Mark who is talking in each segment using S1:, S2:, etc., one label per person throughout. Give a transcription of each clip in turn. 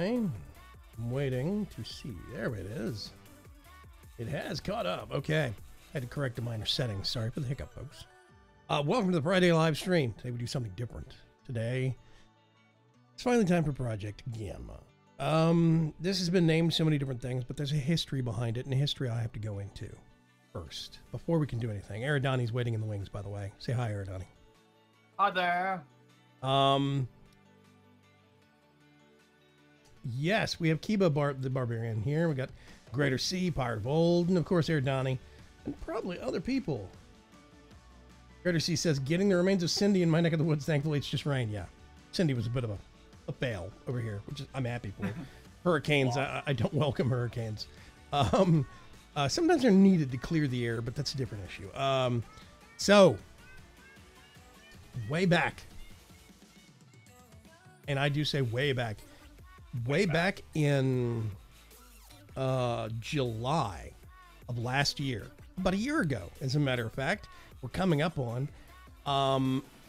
S1: I'm waiting to see. There it is. It has caught up. Okay. Had to correct the minor settings. Sorry for the hiccup, folks. Welcome to the Friday live stream. Today we do something different. Today, it's finally time for Project Gamma. This has been named so many different things, but there's a history behind it, and a history I have to go into first before we can do anything. Aridani's waiting in the wings, by the way. Say hi, Aridani.
S2: Hi there.
S1: Yes, we have Kiba the Barbarian here. We got Greater C, Pirate of Old, and of course Aridani, and probably other people. Greater C says, getting the remains of Cindy in my neck of the woods, thankfully it's just rain. Yeah, Cindy was a bit of a fail over here, which is, I'm happy for. Hurricanes, I don't welcome hurricanes. Sometimes they're needed to clear the air, but that's a different issue. So, way back, and I do say way back in July of last year, about a year ago, as a matter of fact, we're coming up on,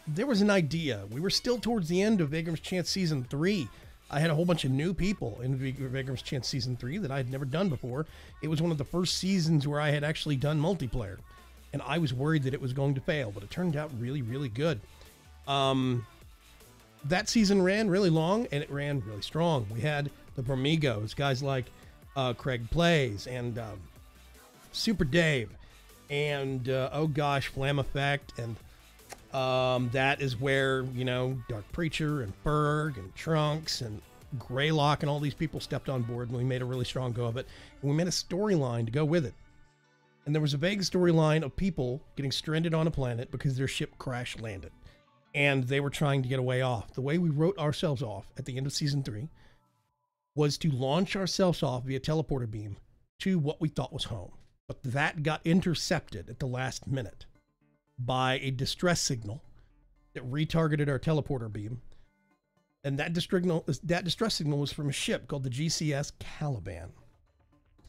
S1: there was an idea. We were still towards the end of Vaygrim's Chance Season 3. I had a whole bunch of new people in Vaygrim's Chance Season 3 that I had never done before. It was one of the first seasons where I had actually done multiplayer, and I was worried that it was going to fail, but it turned out really, really good. That season ran really long, and it ran really strong. We had the Bromigos, guys like Craig Plays and Super Dave, and oh gosh, Flam Effect, and that is where, you know, Dark Preacher and Berg and Trunks and Greylock and all these people stepped on board, and we made a really strong go of it. And we made a storyline to go with it. And there was a vague storyline of people getting stranded on a planet because their ship crash landed. And they were trying to get away off. The way we wrote ourselves off at the end of Season 3 was to launch ourselves off via teleporter beam to what we thought was home. But that got intercepted at the last minute by a distress signal that retargeted our teleporter beam. And that distress signal was from a ship called the GCS Caliban.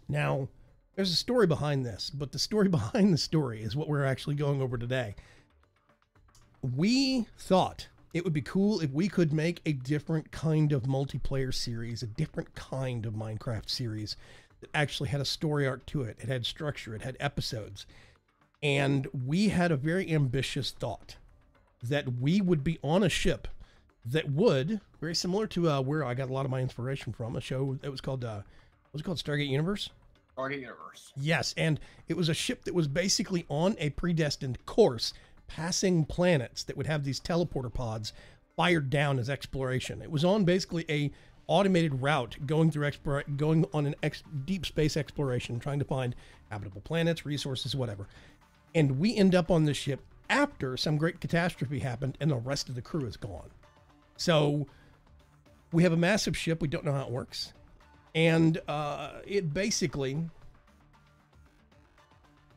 S1: Now, there's a story behind this, but the story behind the story is what we're actually going over today. We thought it would be cool if we could make a different kind of multiplayer series, a different kind of Minecraft series that actually had a story arc to it. It had structure, it had episodes. And we had a very ambitious thought that we would be on a ship that would, very similar to where I got a lot of my inspiration from, a show that was called, Stargate Universe?
S2: Stargate Universe.
S1: Yes, and it was a ship that was basically on a predestined course, passing planets that would have these teleporter pods fired down as exploration. It was on basically a automated route going on an deep space exploration, trying to find habitable planets, resources, whatever. And we end up on this ship after some great catastrophe happened and the rest of the crew is gone. So we have a massive ship. We don't know how it works. And it basically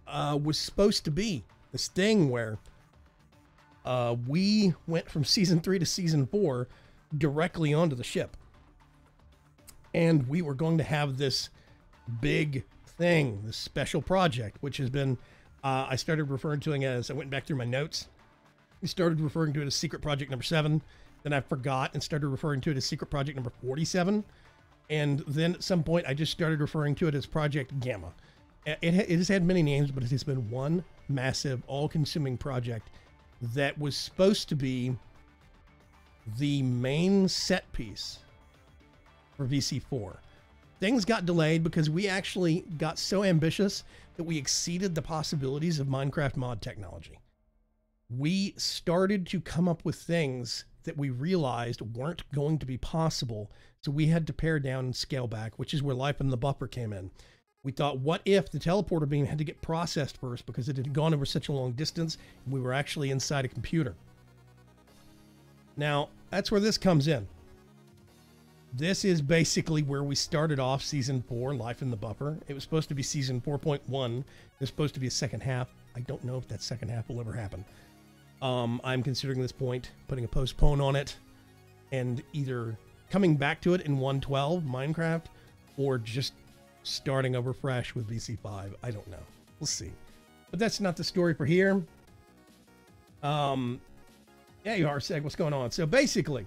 S1: was supposed to be this thing where we went from Season 3 to Season 4 directly onto the ship. And we were going to have this big thing, this special project, which has been, I started referring to it as, I went back through my notes. We started referring to it as Secret Project number 7. Then I forgot and started referring to it as Secret Project number 47. And then at some point, I just started referring to it as Project Gamma. It has had many names, but it has been one massive, all-consuming project that was supposed to be the main set piece for VC4. Things got delayed because we actually got so ambitious that we exceeded the possibilities of Minecraft mod technology. We started to come up with things that we realized weren't going to be possible, so we had to pare down and scale back, which is where Life in the Buffer came in. We thought, what if the teleporter beam had to get processed first because it had gone over such a long distance and we were actually inside a computer? Now, that's where this comes in. This is basically where we started off Season 4, Life in the Buffer. It was supposed to be Season 4.1. There's supposed to be a second half. I don't know if that second half will ever happen. I'm considering this point, putting a postpone on it, and either coming back to it in 1.12 Minecraft, or just starting over fresh with VC5. I don't know. We'll see. But that's not the story for here. Yeah, you are, Seg. What's going on? So basically,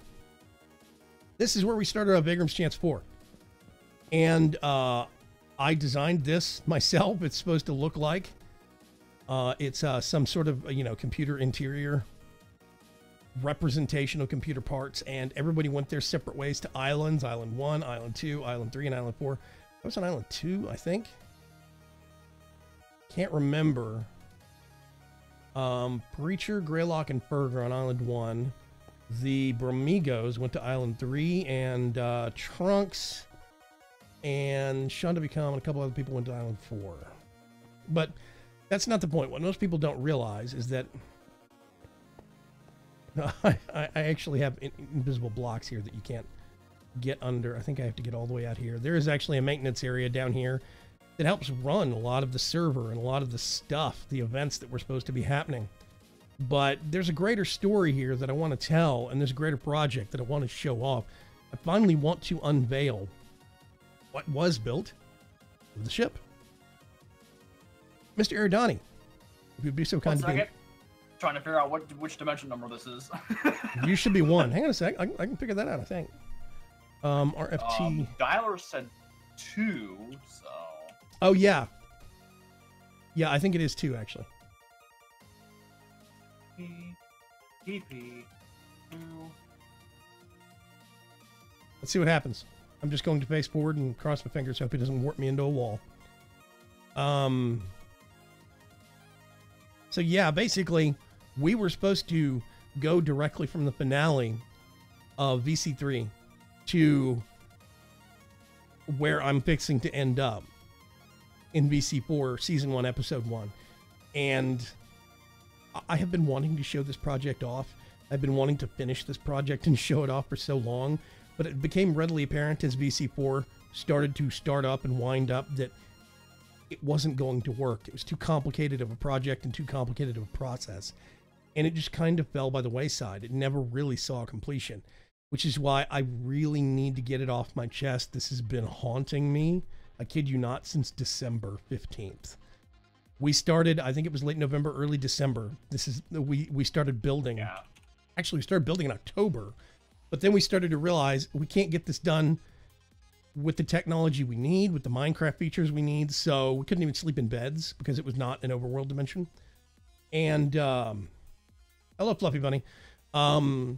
S1: this is where we started our Vaygrim's Chance 4. And I designed this myself. It's supposed to look like it's some sort of, computer interior representation of computer parts. And everybody went their separate ways to islands. Island 1, Island 2, Island 3, and Island 4. I was on Island 2, I think. Can't remember. Preacher, Greylock, and Ferger on Island 1. The Bromigos went to Island 3, and Trunks and SeanWCom and a couple other people went to Island 4. But that's not the point. What most people don't realize is that I actually have invisible blocks here that you can't get under. I think I have to get all the way out here. There is actually a maintenance area down here that helps run a lot of the server and a lot of the stuff, the events that were supposed to be happening. But there's a greater story here that I want to tell, and there's a greater project that I want to show off. I finally want to unveil what was built with the ship. Mr. Eridani, if you'd be so kind to be...
S2: Trying to figure out which dimension number this is.
S1: You should be 1. Hang on a sec. I can figure that out, I think. RFT...
S2: Dialer said 2, so...
S1: Oh, yeah. Yeah, I think it is 2, actually.
S2: TP 2.
S1: Let's see what happens. I'm just going to face forward and cross my fingers, hope it doesn't warp me into a wall. So yeah, basically, we were supposed to go directly from the finale of VC3 to where I'm fixing to end up in VC4 Season 1, Episode 1. And I have been wanting to show this project off. I've been wanting to finish this project and show it off for so long, but it became readily apparent as VC4 started to start up and wind up that it wasn't going to work. It was too complicated of a project and too complicated of a process. And it just kind of fell by the wayside. It never really saw completion, which is why I really need to get it off my chest. This has been haunting me, I kid you not, since December 15th. We started, I think it was late November, early December. We started building.
S2: Yeah.
S1: Actually, we started building in October, but then we started to realize we can't get this done with the technology we need, with the Minecraft features we need, so we couldn't even sleep in beds because it was not an overworld dimension. And hello, Fluffy Bunny. You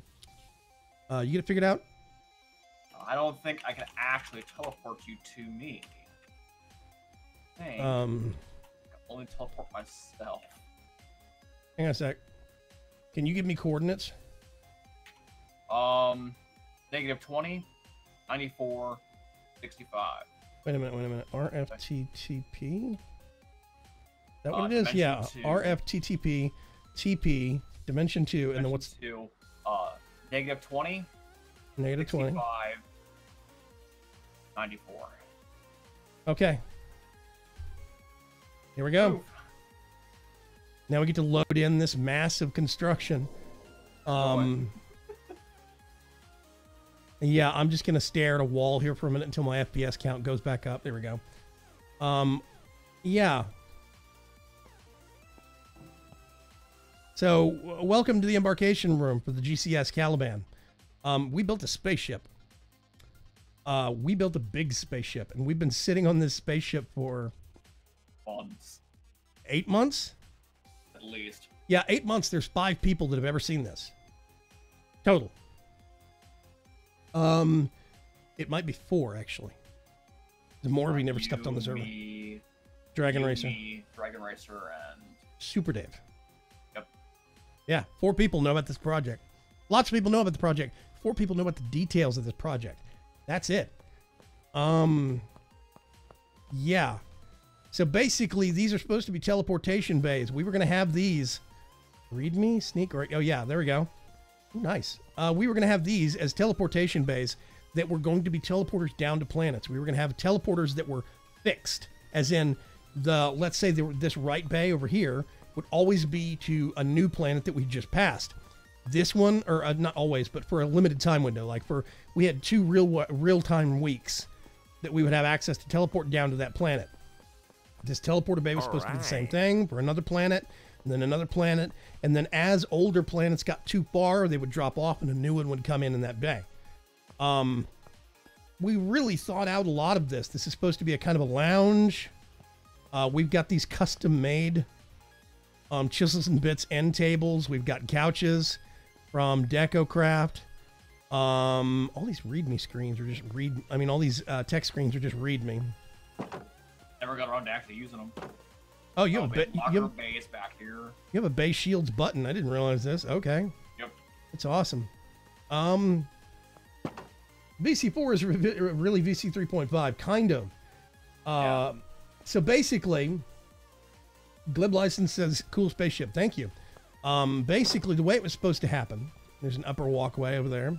S1: get it figured out?
S2: I don't think I can actually teleport you to me. Dang. I can only teleport myself.
S1: Hang on a sec. Can you give me coordinates?
S2: -20, 94, 65.
S1: Wait a minute. RFTTP? Is that what it is? Yeah.
S2: 2.
S1: RFTTP, TP, Dimension 2, and then what's...
S2: 2, -20,
S1: -20.
S2: 65, 94.
S1: Okay. Here we go.
S2: Oof.
S1: Now we get to load in this massive construction. Yeah, I'm just going to stare at a wall here for a minute until my FPS count goes back up. There we go. Yeah. So, welcome to the embarkation room for the GCS Caliban. We built a spaceship. We built a big spaceship, and we've been sitting on this spaceship for...
S2: months.
S1: 8 months?
S2: At least.
S1: Yeah, 8 months. There's 5 people that have ever seen this. Total. It might be 4, actually. The Morby never stepped on the server. Dragon Racer.
S2: Dragon Racer, and...
S1: Super Dave.
S2: Yep.
S1: Yeah, 4 people know about this project. Lots of people know about the project. 4 people know about the details of this project. That's it. Yeah. So basically, these are supposed to be teleportation bays. We were going to have these. Read me? Sneak? Or, oh, yeah, there we go. Ooh, nice. We were going to have these as teleportation bays that were going to be teleporters down to planets. We were going to have teleporters that were fixed, as in let's say this right bay over here would always be to a new planet that we just passed. This one, or not always, but for a limited time window, like we had 2 real-time weeks that we would have access to teleport down to that planet. This teleporter bay was supposed to be the same thing for another planet, and then another planet, and then as older planets got too far, they would drop off and a new one would come in that bay. we really thought out a lot of this. This is supposed to be a kind of a lounge. We've got these custom-made chisels and bits end tables. We've got couches from DecoCraft. All these README screens are just all these text screens are just README.
S2: Never got around to actually using them.
S1: Oh, you have a
S2: base back here.
S1: You have a base shields button. I didn't realize this. Okay.
S2: Yep.
S1: That's awesome. VC4 is really VC 3.5, kind of.
S2: Yeah.
S1: So basically, Glib License says, cool spaceship. Thank you. Basically, the way it was supposed to happen, there's an upper walkway over there.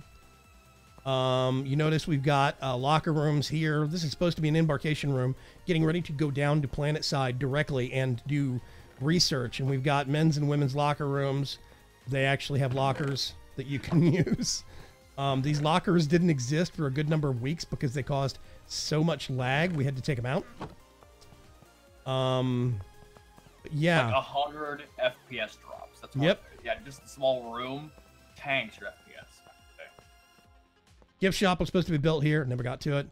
S1: You notice we've got locker rooms here. This is supposed to be an embarkation room, getting ready to go down to planet side directly and do research. And we've got men's and women's locker rooms. They actually have lockers that you can use. These lockers didn't exist for a good number of weeks because they caused so much lag. We had to take them out. Yeah.
S2: Like 100 FPS drops. That's
S1: yep.
S2: Yeah, just a small room tanks your FPS.
S1: Gift shop was supposed to be built here. Never got to it.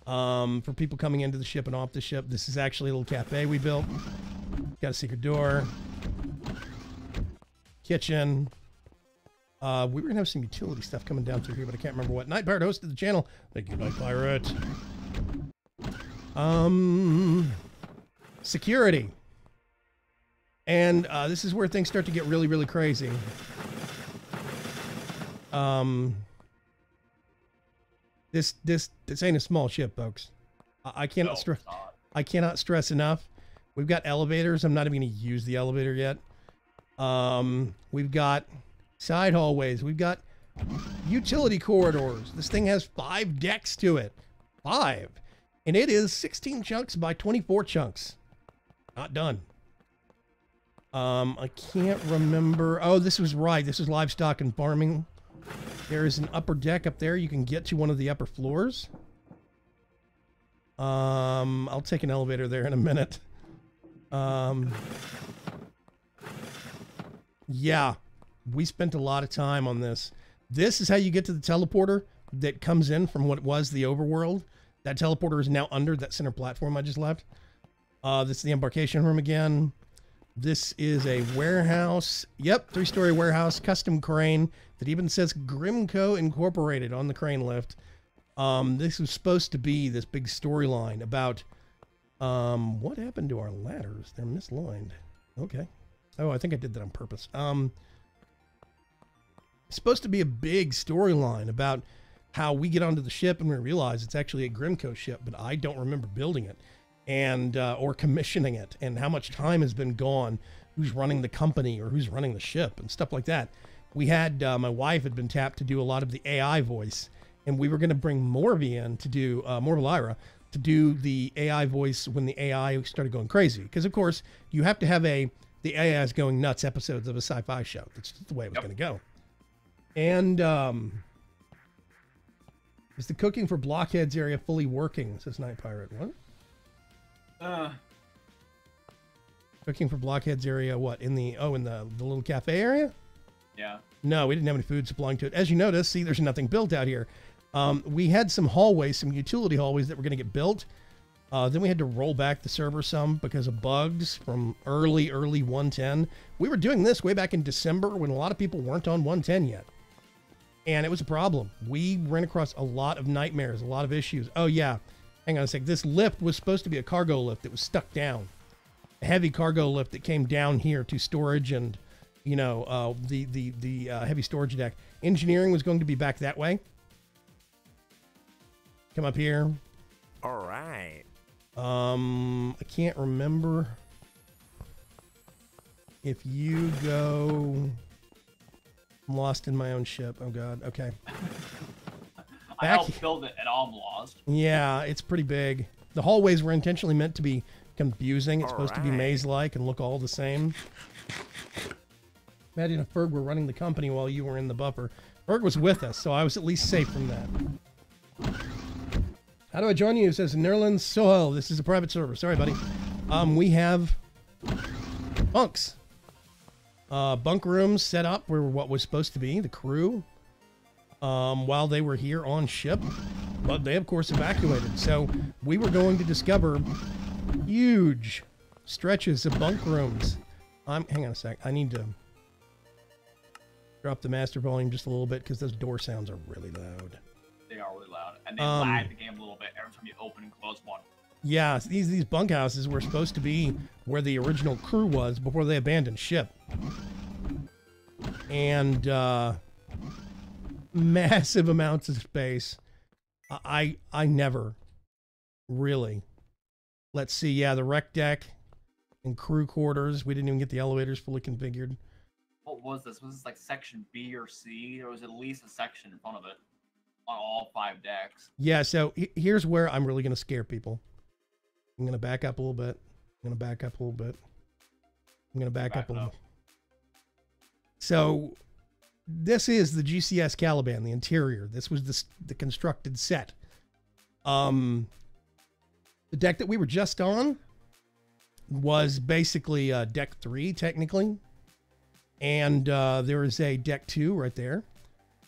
S1: For people coming into the ship and off the ship. This is actually a little cafe we built. Got a secret door. Kitchen. We were going to have some utility stuff coming down through here, but I can't remember what. Night Pirate hosted the channel. Thank you, Night Pirate. Security. And this is where things start to get really, really crazy. This ain't a small ship, folks. I cannot stress enough. We've got elevators. I'm not even going to use the elevator yet. We've got side hallways. We've got utility corridors. This thing has 5 decks to it. 5. And it is 16 chunks by 24 chunks. Not done. I can't remember. Oh, this was right. This is livestock and farming. There is an upper deck up there. You can get to one of the upper floors. I'll take an elevator there in a minute. Yeah, we spent a lot of time on this. This is how you get to the teleporter that comes in from what was the overworld. That teleporter is now under that center platform I just left. This is the embarkation room again. This is a warehouse. Yep, 3-story warehouse, custom crane that even says GrimCo Incorporated on the crane lift. This was supposed to be this big storyline about what happened to our ladders. They're misaligned. Okay. Oh, I think I did that on purpose. It's supposed to be a big storyline about how we get onto the ship and we realize it's actually a GrimCo ship, but I don't remember building it. And or commissioning it, and how much time has been gone, who's running the company or who's running the ship and stuff like that. We had my wife had been tapped to do a lot of the AI voice, and we were going to bring Morvy in to do Morvelyra to do the AI voice when the AI started going crazy. Because of course you have to have the AI is going nuts episodes of a sci-fi show. That's just the way it was going to go. And is the cooking for Blockheads area fully working? Says Night Pirate. What? Cooking for Blockheads area, what? In the little cafe area?
S2: Yeah.
S1: No, we didn't have any food supplying to it. As you notice, see, there's nothing built out here. We had some hallways, some utility hallways that were going to get built. Then we had to roll back the server some because of bugs from early 110. We were doing this way back in December when a lot of people weren't on 110 yet. And it was a problem. We ran across a lot of nightmares, a lot of issues. Oh, yeah. Hang on a sec. This lift was supposed to be a cargo lift that was stuck down. A heavy cargo lift that came down here to storage and, you know, the heavy storage deck. Engineering was going to be back that way. Come up here.
S3: All right.
S1: I can't remember if you go. I'm lost in my own ship. Oh, God. Okay.
S2: I helped build it and I'm lost.
S1: Yeah, it's pretty big. The hallways were intentionally meant to be confusing. It's supposed to be maze-like and look all the same. Imagine if Ferg were running the company while you were in the buffer. Ferg was with us, so I was at least safe from that. How do I join you? It says Nerland Soho. This is a private server. Sorry, buddy. We have bunks. Bunk rooms set up where what was supposed to be the crew. while they were here on ship, but they of course evacuated. So we were going to discover huge stretches of bunk rooms. Hang on a sec. I need to drop the master volume just a little bit because those door sounds are really loud.
S2: They are really loud, and they lag the game a little bit every time you open and close one.
S1: Yeah, these bunkhouses were supposed to be where the original crew was before they abandoned ship. And massive amounts of space. I never really. Let's see. Yeah, the rec deck and crew quarters. We didn't even get the elevators fully configured.
S2: What was this? Was this like section B or C? There was at least a section in front of it on all 5 decks.
S1: Yeah, so here's where I'm really going to scare people. I'm going to back up a little bit. I'm going to back up a little bit. I'm going to back up a little bit. So this is the GCS Caliban, the interior. This was the constructed set. The deck that we were just on was basically deck 3, technically. And there is a deck 2 right there.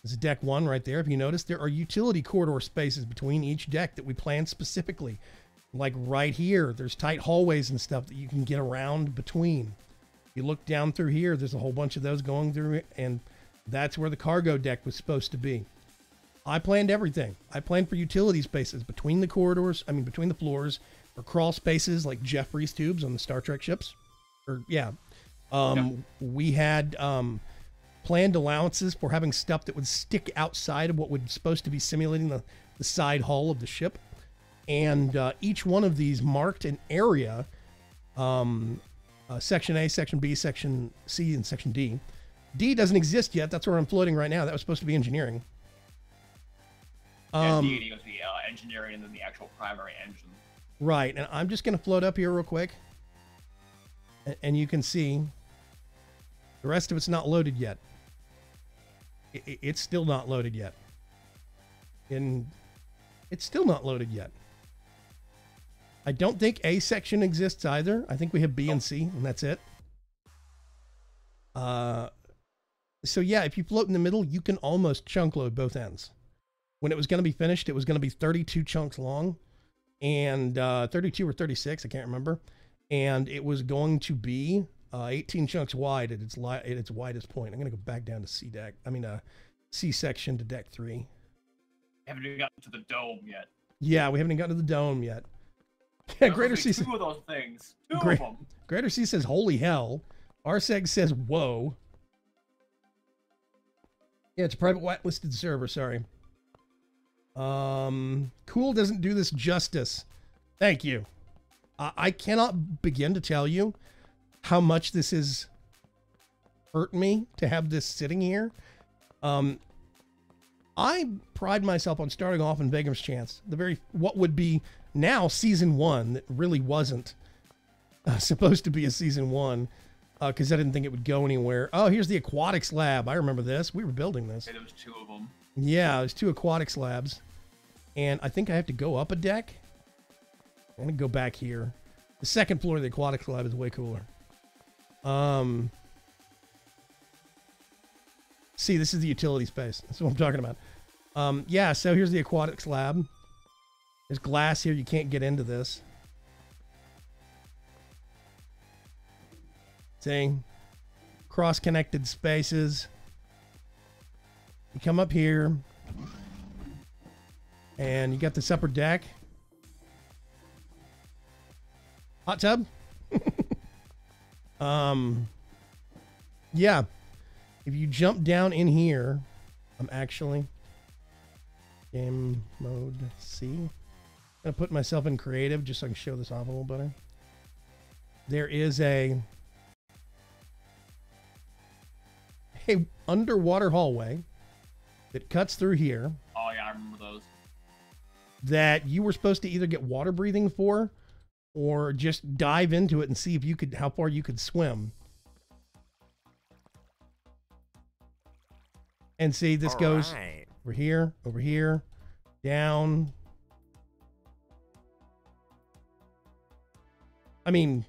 S1: There's a deck 1 right there. If you notice, there are utility corridor spaces between each deck that we planned specifically. Like right here, there's tight hallways and stuff that you can get around between. You look down through here, there's a whole bunch of those going through it, and that's where the cargo deck was supposed to be. I planned everything. I planned for utility spaces between the corridors, between the floors, for crawl spaces like Jeffrey's tubes on the Star Trek ships. We had planned allowances for having stuff that would stick outside of what was supposed to be simulating the side hull of the ship. And each one of these marked an area, Section A, Section B, Section C, and Section D. D doesn't exist yet. That's where I'm floating right now. That was supposed to be engineering.
S2: D goes to be engineering and then the actual primary engine.
S1: Right, and I'm just going to float up here real quick. And you can see the rest of it's not loaded yet. It's still not loaded yet. And it's still not loaded yet. I don't think A section exists either. I think we have B and C, and that's it. So yeah, if you float in the middle, you can almost chunk load both ends. When it was going to be finished, it was going to be 32 chunks long, and 32 or 36, I can't remember. And it was going to be 18 chunks wide at its widest point. I'm going to go back down to C deck. C section to deck 3.
S2: Haven't even gotten to the dome yet.
S1: Yeah, we haven't even gotten to the dome yet. Yeah, Greater C.
S2: 2 of those things. 2 of them.
S1: Greater C says, "Holy hell." Arseg says, "Whoa." Yeah, it's a private whitelisted server. Sorry. Cool doesn't do this justice. Thank you. I cannot begin to tell you how much this has hurt me to have this sitting here. I pride myself on starting off in Vaygrim's Chance, what would be now season 1 that really wasn't supposed to be a season 1 because I didn't think it would go anywhere. Oh, here's the aquatics lab. I remember this. We were building this.
S2: Hey, there was 2 of them.
S1: Yeah, there's 2 aquatics labs, and I think I have to go up a deck. I'm gonna go back here. The second floor of the aquatics lab is way cooler. See, this is the utility space. That's what I'm talking about. Yeah, so here's the aquatics lab. There's glass here. You can't get into this. See? Cross-connected spaces. You come up here. And you got this upper deck. Hot tub. Yeah. If you jump down in here, I'm actually game mode C. I'm gonna put myself in creative just so I can show this off a little better. There is a underwater hallway that cuts through here.
S2: Oh yeah, I remember those.
S1: That you were supposed to either get water breathing for, or just dive into it and see if you could, how far you could swim. And see, this goes over here, down. I mean,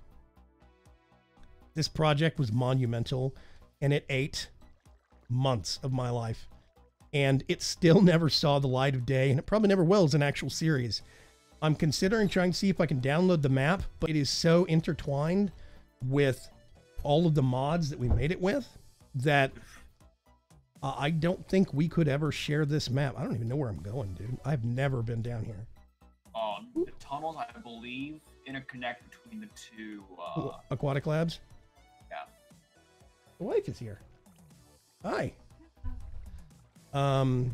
S1: this project was monumental, and it ate months of my life. and it still never saw the light of day, and it probably never will as an actual series. I'm considering trying to see if I can download the map, but it is so intertwined with all of the mods that we made it with that I don't think we could ever share this map. I don't even know where I'm going, dude. I've never been down here.
S2: The tunnels, I believe, interconnect between the two
S1: aquatic labs.
S2: Yeah.
S1: The wife is here. Hi. I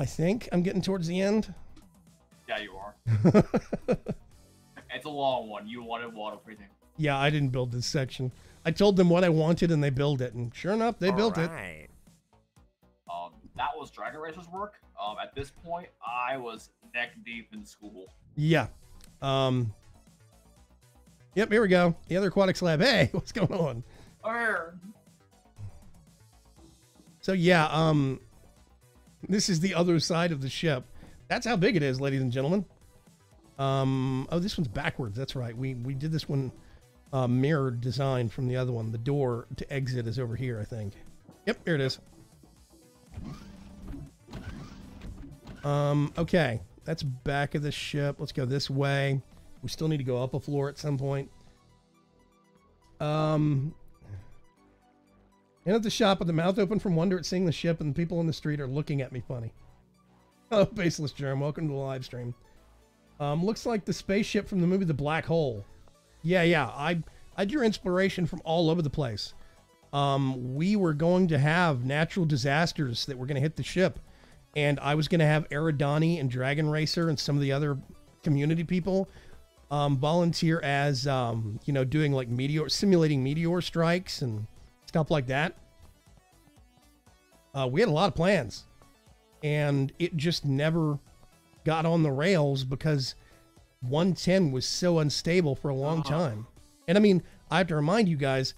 S1: think I'm getting towards the end.
S2: Yeah, you are. It's a long one. You wanted water breathing.
S1: Yeah, I didn't build this section. I told them what I wanted and they built it, and sure enough, they built it.
S2: That was Dragon Racer's work. At this point, I was neck deep in school.
S1: Yeah. Yep, here we go. The other aquatics lab. Hey, what's going on?
S2: Here.
S1: So yeah, this is the other side of the ship. That's how big it is, ladies and gentlemen. Oh, this one's backwards. That's right. We did this one mirrored design from the other one. The door to exit is over here, I think. Yep, here it is. Okay, that's back of the ship. Let's go this way. We still need to go up a floor at some point. In at the shop with the mouth open from wonder at seeing the ship, and the people on the street are looking at me funny. Oh, Baseless Germ, welcome to the live stream. Looks like the spaceship from the movie The Black Hole. Yeah, I drew inspiration from all over the place. We were going to have natural disasters that were going to hit the ship, and I was going to have Eridani and Dragon Racer and some of the other community people volunteer as, you know, doing like simulating meteor strikes and stuff like that. We had a lot of plans, and it just never got on the rails because 110 was so unstable for a long time. And I mean, I have to remind you guys,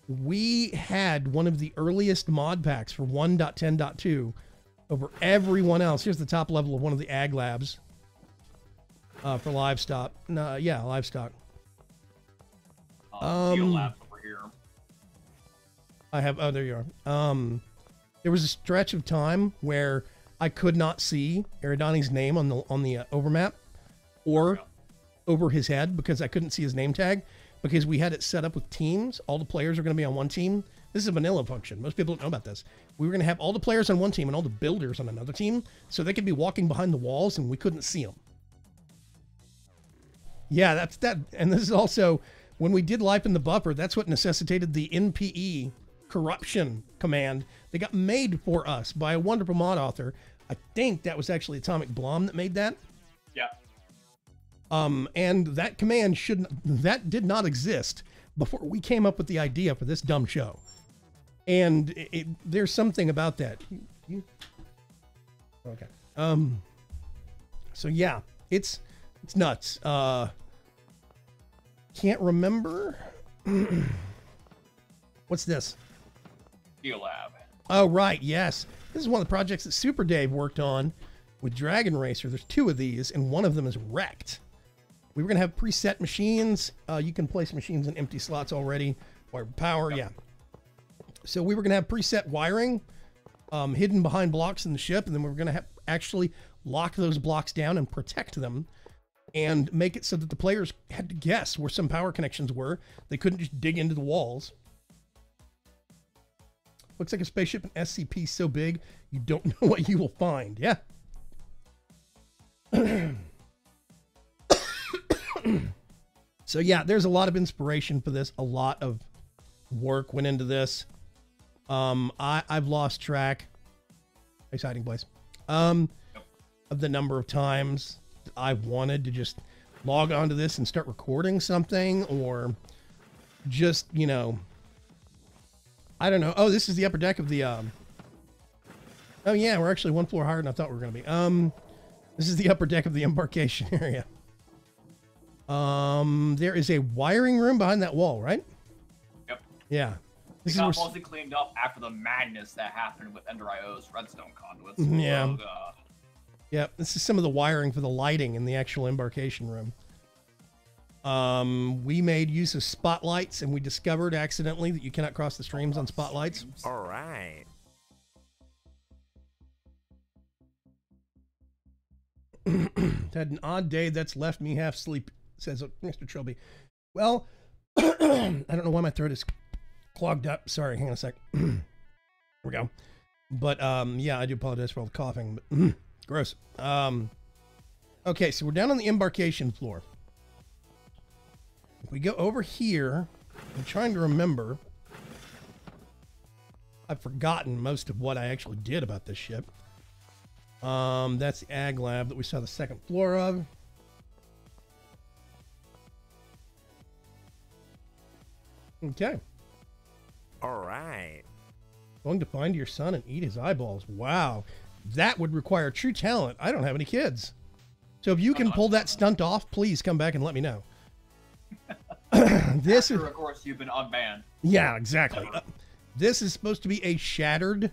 S1: we had one of the earliest mod packs for 1.10.2 over everyone else. Here's the top level of one of the ag labs for livestock. No, yeah, livestock.
S2: Lab over here.
S1: I have, oh, there you are. There was a stretch of time where I could not see Eridani's name on the overmap or over his head because I couldn't see his name tag because we had it set up with teams. All the players are going to be on one team. This is a vanilla function. Most people don't know about this. We were going to have all the players on one team and all the builders on another team so they could be walking behind the walls and we couldn't see them. Yeah, that's that. And this is also, when we did Life in the Buffer, that's what necessitated the NPE corruption command that got made for us by a wonderful mod author. I think that was actually Atomic Blom that made that.
S2: Yeah.
S1: And that command that did not exist before we came up with the idea for this dumb show. And there's something about that. Okay. So yeah, it's nuts. Can't remember. What's this?
S2: Lab.
S1: Oh, right. Yes. This is one of the projects that Super Dave worked on with Dragon Racer. There's two of these, and one of them is wrecked. We were going to have preset machines. You can place machines in empty slots already. Or power, yeah. So we were going to have preset wiring hidden behind blocks in the ship, and then we were going to actually lock those blocks down and protect them and make it so that the players had to guess where some power connections were. They couldn't just dig into the walls. Looks like a spaceship in SCP so big, you don't know what you will find. Yeah. So yeah, there's a lot of inspiration for this. A lot of work went into this. I've lost track. Nice hiding place. Of the number of times I've wanted to just log onto this and start recording something, or just, you know, I don't know. Oh, this is the upper deck of the, oh yeah, we're actually one floor higher than I thought we were going to be. This is the upper deck of the embarkation area. There is a wiring room behind that wall, right?
S2: Yep.
S1: Yeah.
S2: This got mostly cleaned up after the madness that happened with Ender IO's redstone conduits.
S1: Yeah.
S2: Oh,
S1: yep. This is some of the wiring for the lighting in the actual embarkation room. We made use of spotlights, and we discovered accidentally that you cannot cross the streams on spotlights.
S3: All right.
S1: Had an odd day that's left me half asleep, says Mr. Trilby. Well, I don't know why my throat is clogged up. Sorry, hang on a sec. Here we go. But yeah, I do apologize for all the coughing. But, gross. Okay, so we're down on the embarkation floor. If we go over here, I'm trying to remember. I've forgotten most of what I actually did about this ship. That's the ag lab that we saw the second floor of. Okay.
S3: All right.
S1: Going to find your son and eat his eyeballs. Wow. That would require true talent. I don't have any kids. So if you can pull that stunt off, please come back and let me know. This
S2: After, of course, you've been unbanned.
S1: Yeah, exactly. This is supposed to be a shattered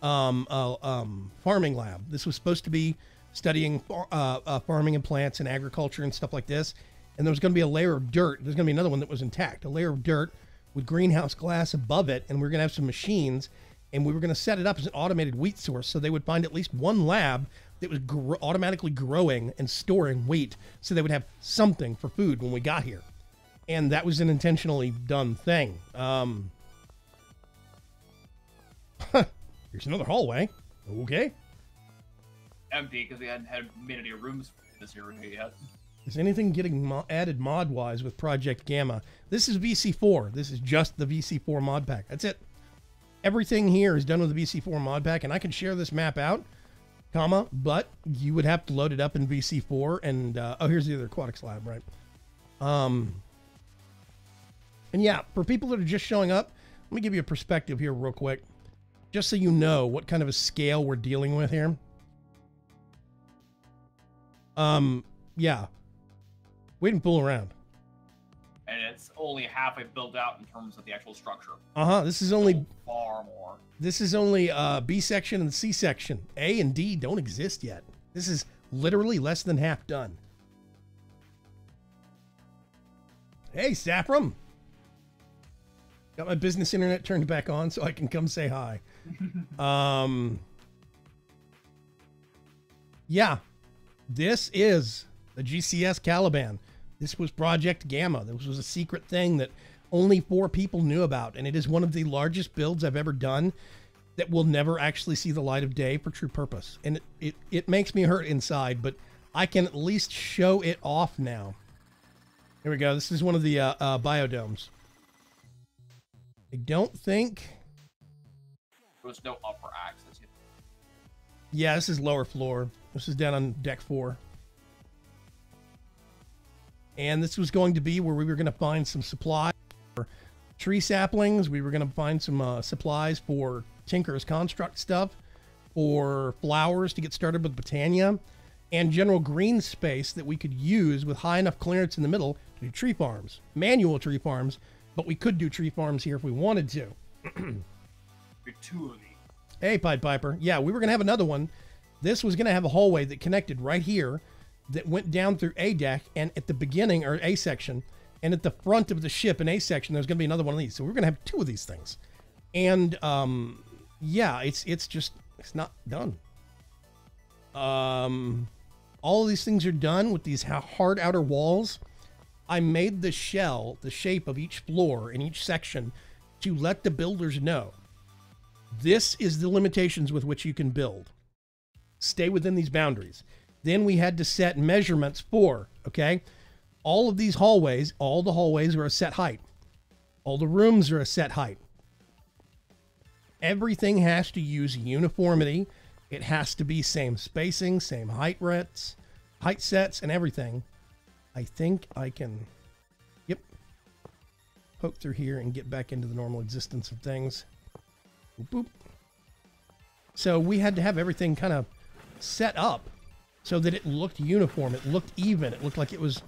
S1: farming lab. This was supposed to be studying farming and plants and agriculture and stuff like this. And there was going to be a layer of dirt. There's going to be another one that was intact, a layer of dirt with greenhouse glass above it. And we're going to have some machines, and we were going to set it up as an automated wheat source. So they would find at least one lab that was automatically growing and storing wheat. So they would have something for food when we got here. And that was an intentionally done thing. Here's another hallway. Okay.
S2: Empty because we hadn't had made any rooms this year yet.
S1: Is anything getting added mod-wise with Project Gamma? This is VC4. This is just the VC4 mod pack. That's it. Everything here is done with the VC4 mod pack, and I can share this map out, but you would have to load it up in VC4. And oh, here's the other aquatics lab, right? And yeah, for people that are just showing up, let me give you a perspective here real quick, just so you know what kind of a scale we're dealing with here. Yeah, we didn't fool around.
S2: And it's only halfway built out in terms of the actual structure.
S1: This is only
S2: far more.
S1: This is only B section and C section. A and D don't exist yet. This is literally less than half done. Hey, Saffron. Got my business internet turned back on so I can come say hi. Yeah, this is the GCS Caliban. This was Project Gamma. This was a secret thing that only 4 people knew about, and it is one of the largest builds I've ever done that will never actually see the light of day for true purpose. And it makes me hurt inside, but I can at least show it off now. Here we go. This is one of the biodomes. I don't think
S2: There's no upper access yet.
S1: Yeah, this is lower floor. This is down on deck 4. And this was going to be where we were going to find some supplies for tree saplings. We were going to find some supplies for Tinker's Construct stuff, for flowers to get started with Botania, and general green space that we could use with high enough clearance in the middle to do tree farms. Manual tree farms, but we could do tree farms here if we wanted to.
S2: 2 of these.
S1: Hey, Pied Piper. Yeah, we were going to have another one. This was going to have a hallway that connected right here that went down through A deck, and at the beginning, or A section, and at the front of the ship in A section, there's going to be another one of these. So we're going to have 2 of these things. And, yeah, it's not done. All of these things are done with these hard outer walls. I made the shell, the shape of each floor in each section, to let the builders know this is the limitations with which you can build. Stay within these boundaries. Then we had to set measurements for, okay, all of these hallways, all the hallways are a set height. All the rooms are a set height. Everything has to use uniformity. It has to be same spacing, same height sets, and everything. I think I can, yep, poke through here and get back into the normal existence of things. Boop, boop. So we had to have everything kind of set up so that it looked uniform, it looked even, it looked like it was,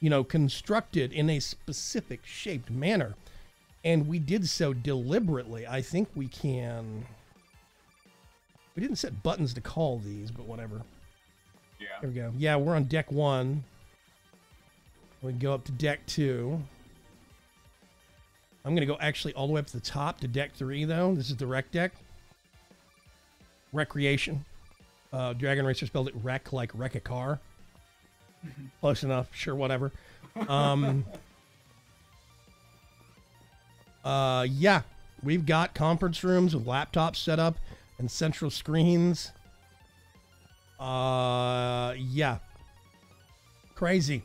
S1: you know, constructed in a specific shaped manner. And we did so deliberately. I think we can, we didn't set buttons to call these, but whatever.
S2: Yeah.
S1: There we go. Yeah, we're on deck 1. We go up to deck 2. I'm going to go actually all the way up to the top to deck 3, though. This is the rec deck. Recreation. Dragon Racer spelled it wreck, like wreck a car. Close enough. Sure, whatever. Yeah. We've got conference rooms with laptops set up and central screens. Yeah. Crazy.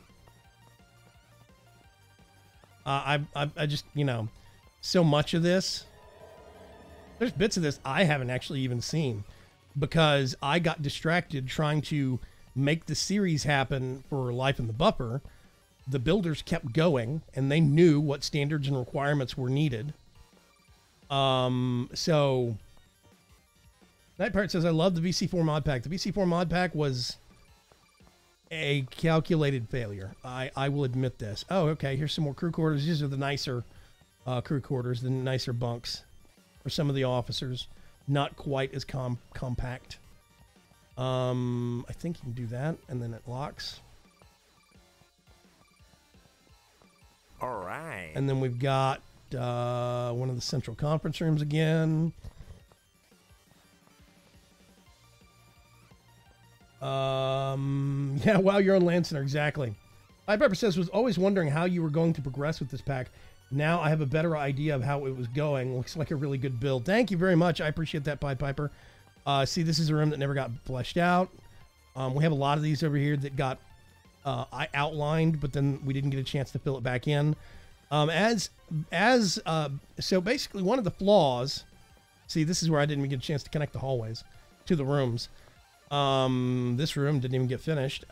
S1: I just, you know, so much of this. There's bits of this I haven't actually even seen because I got distracted trying to make the series happen for Life in the Buffer. The builders kept going and they knew what standards and requirements were needed. So Night Pirate says, I love the VC4 mod pack. The VC4 mod pack was a calculated failure. I will admit this. Oh, okay. Here's some more crew quarters. These are the nicer crew quarters, the nicer bunks for some of the officers. Not quite as compact. I think you can do that, and then it locks.
S3: All right.
S1: And then we've got one of the central conference rooms again. Yeah, wow, you're on Land Center, exactly. Pied Piper says, was always wondering how you were going to progress with this pack. Now I have a better idea of how it was going. Looks like a really good build. Thank you very much. I appreciate that, Pied Piper. See, this is a room that never got fleshed out. We have a lot of these over here that got I outlined, but then we didn't get a chance to fill it back in. So basically one of the flaws, see, this is where I didn't even get a chance to connect the hallways to the rooms. This room didn't even get finished.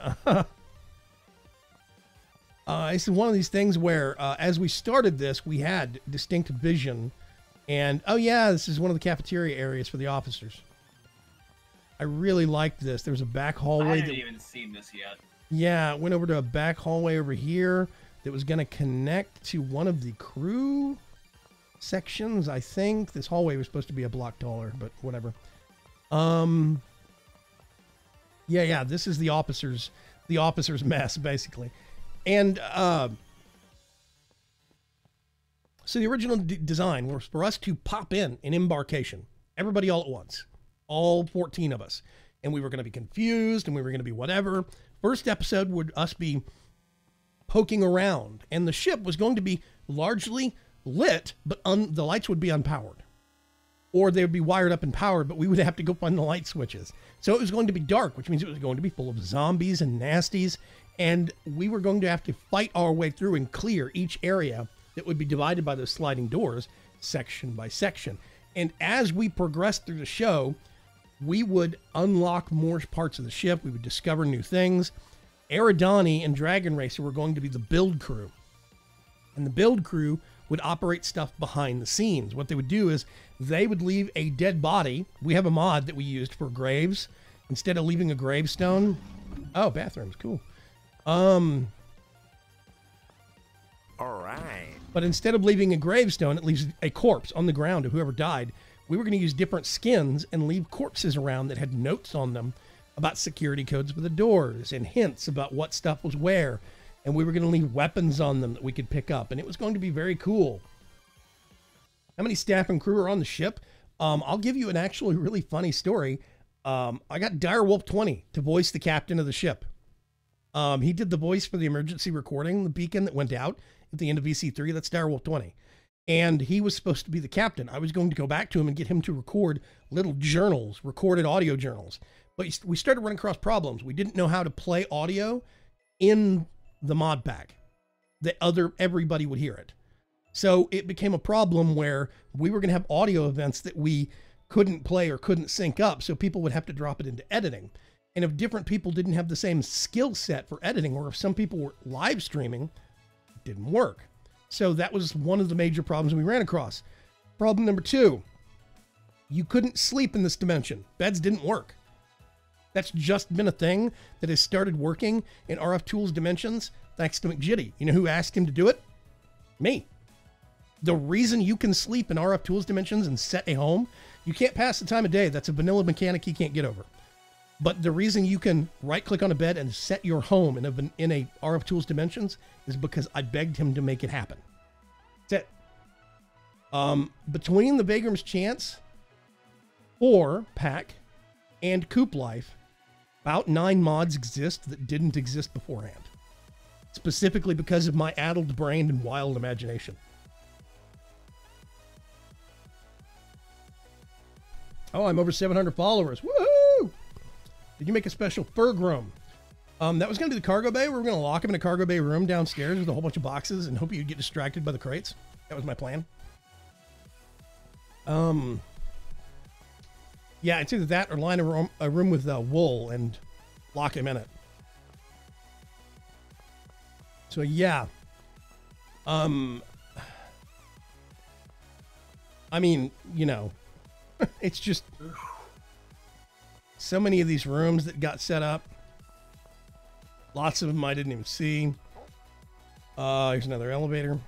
S1: It's one of these things where, as we started this, we had distinct vision and, oh yeah, this is one of the cafeteria areas for the officers. I really liked this. There was a back hallway.
S2: I haven't even seen this yet.
S1: Yeah, it went over to a back hallway over here that was going to connect to one of the crew sections, I think. This hallway was supposed to be a block taller, but whatever. Yeah, this is the officers' mess, basically. And so the original design was for us to pop in an embarkation, everybody all at once, all 14 of us. And we were going to be confused and we were going to be whatever. First episode would us be poking around and the ship was going to be largely lit, but the lights would be unpowered. Or they would be wired up and powered, but we would have to go find the light switches. So it was going to be dark, which means it was going to be full of zombies and nasties. And we were going to have to fight our way through and clear each area that would be divided by those sliding doors, section by section. And as we progressed through the show, we would unlock more parts of the ship. We would discover new things. Eridani and Dragon Racer were going to be the build crew. And the build crew would operate stuff behind the scenes. What they would do is they would leave a dead body. We have a mod that we used for graves. Instead of leaving a gravestone. Oh, bathrooms. Cool.
S3: All right.
S1: But instead of leaving a gravestone, it leaves a corpse on the ground of whoever died. We were going to use different skins and leave corpses around that had notes on them about security codes for the doors and hints about what stuff was where. And we were going to leave weapons on them that we could pick up. And it was going to be very cool. How many staff and crew are on the ship? I'll give you an actually really funny story. I got Direwolf 20 to voice the captain of the ship. He did the voice for the emergency recording, the beacon that went out at the end of VC3. That's Direwolf 20. And he was supposed to be the captain. I was going to go back to him and get him to record little journals, recorded audio journals. But we started running across problems. We didn't know how to play audio in the mod pack that everybody would hear it. So it became a problem where we were going to have audio events that we couldn't play or couldn't sync up. So people would have to drop it into editing. And if different people didn't have the same skill set for editing, or if some people were live streaming, it didn't work. So that was one of the major problems we ran across. Problem number 2, you couldn't sleep in this dimension. Beds didn't work. That's just been a thing that has started working in RF Tools Dimensions thanks to McJitty. You know who asked him to do it? Me. The reason you can sleep in RF Tools Dimensions and set a home, you can't pass the time of day. That's a vanilla mechanic he can't get over. But the reason you can right-click on a bed and set your home in a RF Tools Dimensions is because I begged him to make it happen. That's it. Between the Vaygrim's Chance, 4 pack, and Coop Life, about 9 mods exist that didn't exist beforehand. Specifically because of my addled brain and wild imagination. Oh, I'm over 700 followers. Woohoo! Did you make a special Vaygrim? That was going to be the cargo bay. We were going to lock him in a cargo bay room downstairs with a whole bunch of boxes and hope you'd get distracted by the crates. That was my plan. Yeah, it's either that or line a room with wool and lock him in it. So yeah. I mean, you know, it's just so many of these rooms that got set up. Lots of them I didn't even see. Here's another elevator.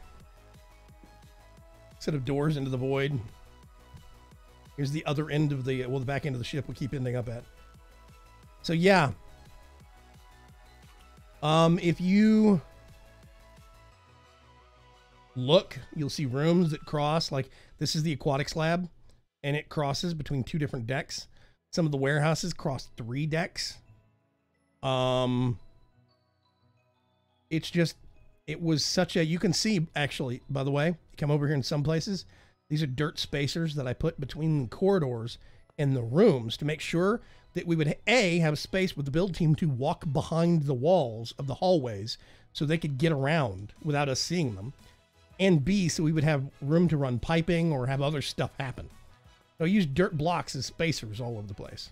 S1: Set of doors into the void. Here's the other end of the, well, the back end of the ship we keep ending up at. So yeah. If you look, you'll see rooms that cross, like this is the aquatics lab, and it crosses between 2 different decks. Some of the warehouses cross 3 decks. It's just, it was such a, you can see actually, by the way, you come over here in some places, these are dirt spacers that I put between the corridors and the rooms to make sure that we would A, have space with the build team to walk behind the walls of the hallways so they could get around without us seeing them. And B, so we would have room to run piping or have other stuff happen. So I use dirt blocks as spacers all over the place.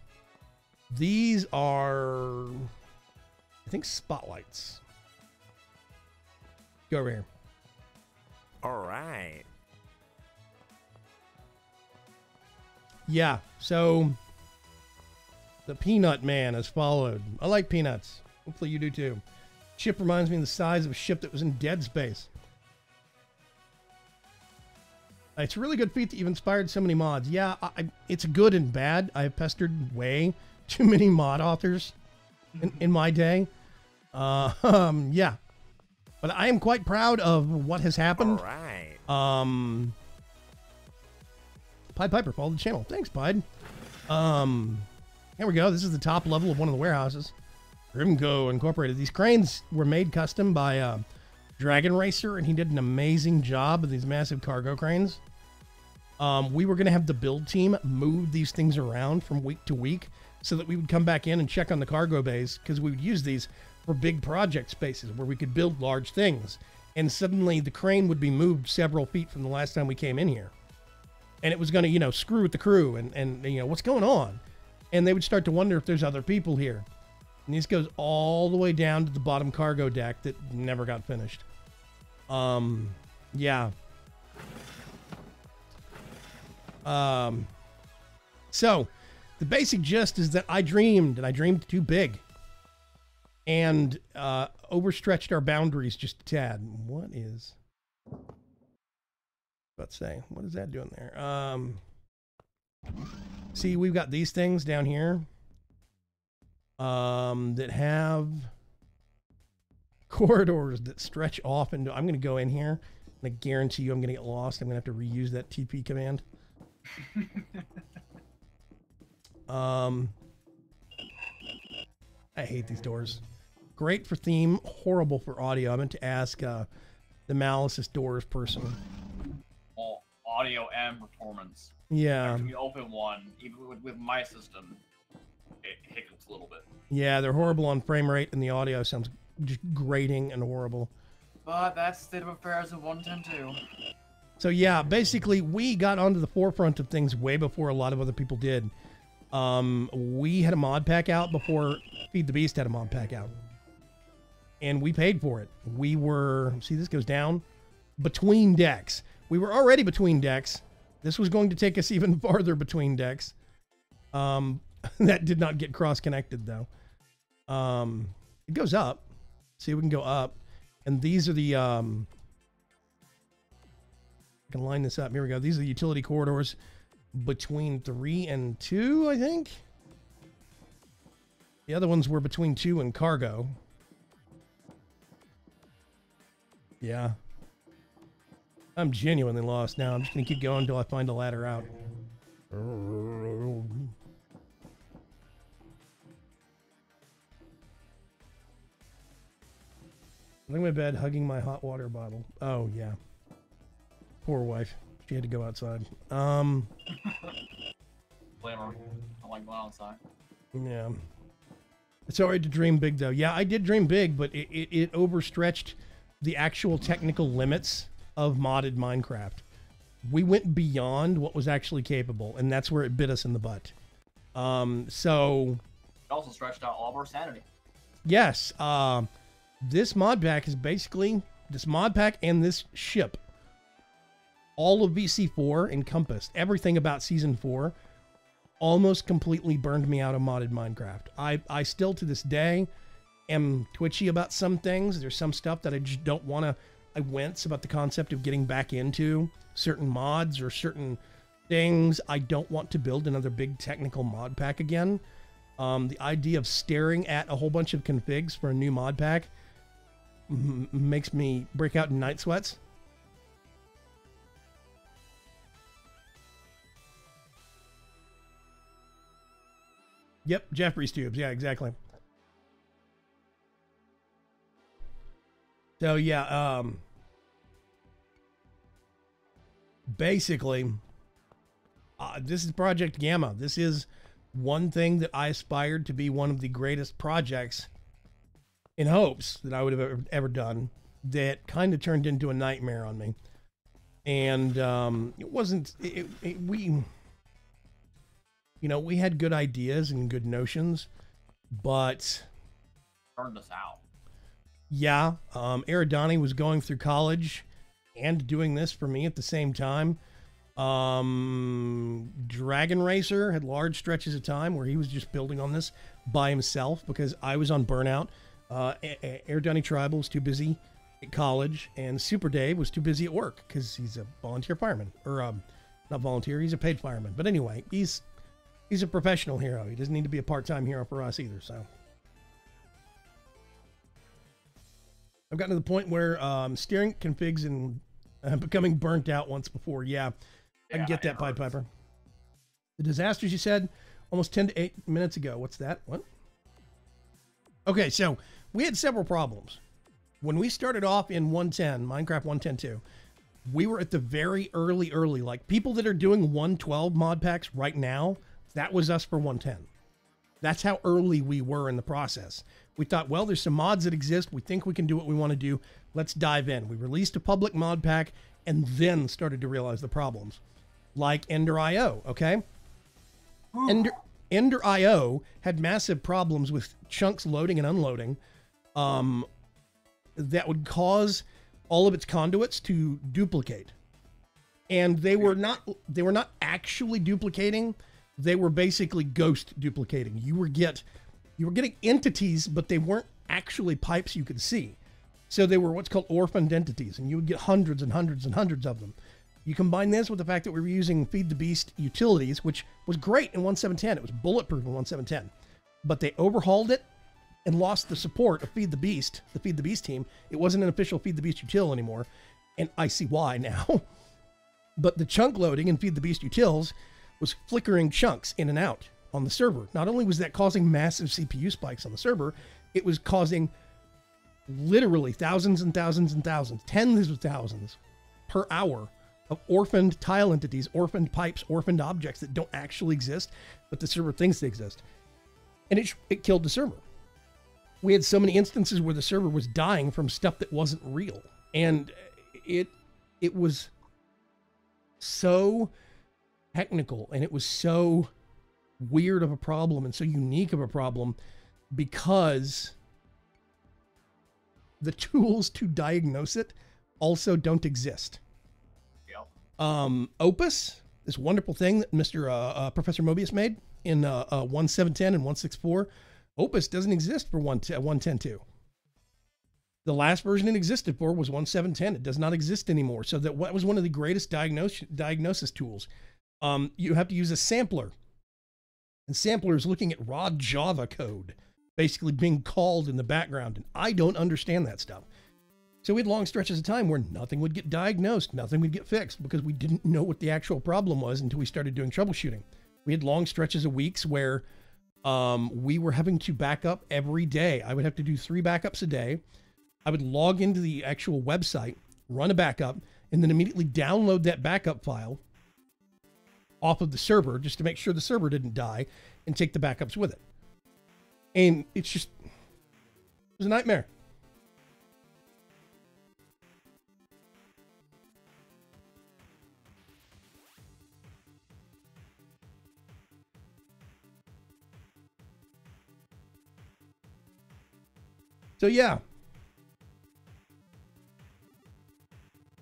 S1: These are, I think, spotlights. Go over here.
S3: All right.
S1: Yeah, so the Peanut Man has followed. I like peanuts. Hopefully you do too. Ship reminds me of the size of a ship that was in Dead Space. It's a really good feat that you've inspired so many mods. Yeah, it's good and bad. I have pestered way too many mod authors in my day. Yeah. But I am quite proud of what has happened.
S3: All right.
S1: Pied Piper followed the channel. Thanks, Pied. Here we go. This is the top level of one of the warehouses. GrimCo Incorporated. These cranes were made custom by Dragon Racer, and he did an amazing job of these massive cargo cranes. We were going to have the build team move these things around from week to week so that we would come back in and check on the cargo bays, because we would use these for big project spaces where we could build large things. And suddenly the crane would be moved several feet from the last time we came in here. And it was going to, you know, screw with the crew and you know, what's going on? And they would start to wonder if there's other people here. And this goes all the way down to the bottom cargo deck that never got finished. Yeah. So the basic gist is that I dreamed, and I dreamed too big, and overstretched our boundaries just a tad. What is, let's say, what is that doing there? See, we've got these things down here that have corridors that stretch off into, I'm going to go in here, and I guarantee you I'm going to get lost. I'm going to have to reuse that TP command. I hate these doors. Great for theme, horrible for audio. I meant to ask the Malice's doors person.
S2: Well, audio and performance.
S1: Yeah.
S2: When you open one, even with my system, it hiccups a little bit.
S1: Yeah, they're horrible on frame rate, and the audio sounds just grating and horrible.
S2: But that's state of affairs in 1.10.2.
S1: So yeah, basically we got onto the forefront of things way before a lot of other people did. We had a mod pack out before Feed the Beast had a mod pack out. And we paid for it. We were, see, this goes down between decks. We were already between decks. This was going to take us even farther between decks. That did not get cross-connected though. It goes up. See, we can go up. And these are the, I can line this up. Here we go. These are the utility corridors between 3 and 2, I think. The other ones were between 2 and cargo. Yeah. I'm genuinely lost now. I'm just going to keep going until I find a ladder out. Laying in my bed, hugging my hot water bottle. Oh, yeah. Poor wife. She had to go outside.
S2: Blame her. I like going outside.
S1: Yeah. It's alright to dream big, though. Yeah, I did dream big, but it overstretched the actual technical limits of modded Minecraft. We went beyond what was actually capable, and that's where it bit us in the butt. So...
S2: It also stretched out all of our sanity.
S1: Yes. This mod pack is basically... This mod pack and this ship. All of VC4 encompassed. Everything about Season 4 almost completely burned me out of modded Minecraft. I still, to this day, am twitchy about some things. There's some stuff that I just don't want to... I wince about the concept of getting back into certain mods or certain things. I don't want to build another big technical mod pack again. The idea of staring at a whole bunch of configs for a new mod pack makes me break out in night sweats. Yep, Jeffrey's tubes. Yeah, exactly. So yeah, basically, this is Project Gamma. This is one thing that I aspired to be one of the greatest projects in hopes that I would have ever done, that kind of turned into a nightmare on me. And it wasn't, we, you know, we had good ideas and good notions, but...
S2: Burned us out.
S1: Yeah, Eridani was going through college and doing this for me at the same time. Dragon Racer had large stretches of time where he was just building on this by himself because I was on burnout. Eridani Tribal was too busy at college, and Super Dave was too busy at work because he's a volunteer fireman. Or, not volunteer, he's a paid fireman. But anyway, he's a professional hero. He doesn't need to be a part-time hero for us either, so... I've gotten to the point where steering configs and becoming burnt out once before. Yeah, I can get that, Pied Piper. The disasters you said almost 10 to 8 minutes ago. What's that? What? Okay, so we had several problems. When we started off in 110, Minecraft 110.2, we were at the very early, like people that are doing 112 mod packs right now, that was us for 110. That's how early we were in the process. We thought, well, there's some mods that exist. We think we can do what we want to do. Let's dive in. We released a public mod pack and then started to realize the problems. Like Ender.io, okay? Ender.io had massive problems with chunks loading and unloading that would cause all of its conduits to duplicate. And they were not actually duplicating. They were basically ghost duplicating. You were getting entities, but they weren't actually pipes you could see. So they were what's called orphaned entities, and you would get hundreds and hundreds and hundreds of them. You combine this with the fact that we were using Feed the Beast utilities, which was great in 1.7.10. It was bulletproof in 1.7.10. But they overhauled it and lost the support of Feed the Beast, the Feed the Beast team. It wasn't an official Feed the Beast util anymore, and I see why now. But the chunk loading in Feed the Beast utils was flickering chunks in and out on the server. Not only was that causing massive CPU spikes on the server, it was causing literally thousands and thousands and thousands, tens of thousands per hour of orphaned tile entities, orphaned pipes, orphaned objects that don't actually exist, but the server thinks they exist. And it killed the server. We had so many instances where the server was dying from stuff that wasn't real. And it was so technical, and it was so weird of a problem and so unique of a problem because the tools to diagnose it also don't exist. Yep. Opus, this wonderful thing that Mr. Professor Mobius made in 1.7.10 and 1.6.4, Opus doesn't exist for 1.10.2. The last version it existed for was 1.7.10. It does not exist anymore. So that was one of the greatest diagnosis tools. You have to use a sampler. And sampler is looking at raw Java code basically being called in the background. And I don't understand that stuff. So we had long stretches of time where nothing would get diagnosed, nothing would get fixed because we didn't know what the actual problem was until we started doing troubleshooting. We had long stretches of weeks where we were having to back up every day. I would have to do 3 backups a day. I would log into the actual website, run a backup, and then immediately download that backup file off of the server just to make sure the server didn't die and take the backups with it. And it's just, it was a nightmare. So yeah.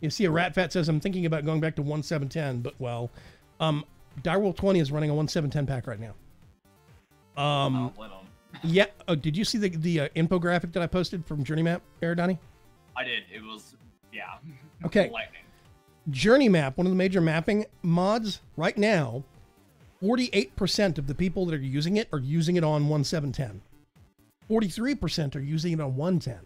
S1: You see a Ratfat says, I'm thinking about going back to 1.7.10, but well, Direwolf 20 is running a 1.7.10 pack right now. Yeah. Oh, did you see the infographic that I posted from Journey Map, Donnie?
S2: I did. It was, yeah.
S1: Okay.
S2: Lightning. Journey
S1: Map, one of the major mapping mods right now, 48% of the people that are using it on 1.7.10. 43% are using it on 1.10.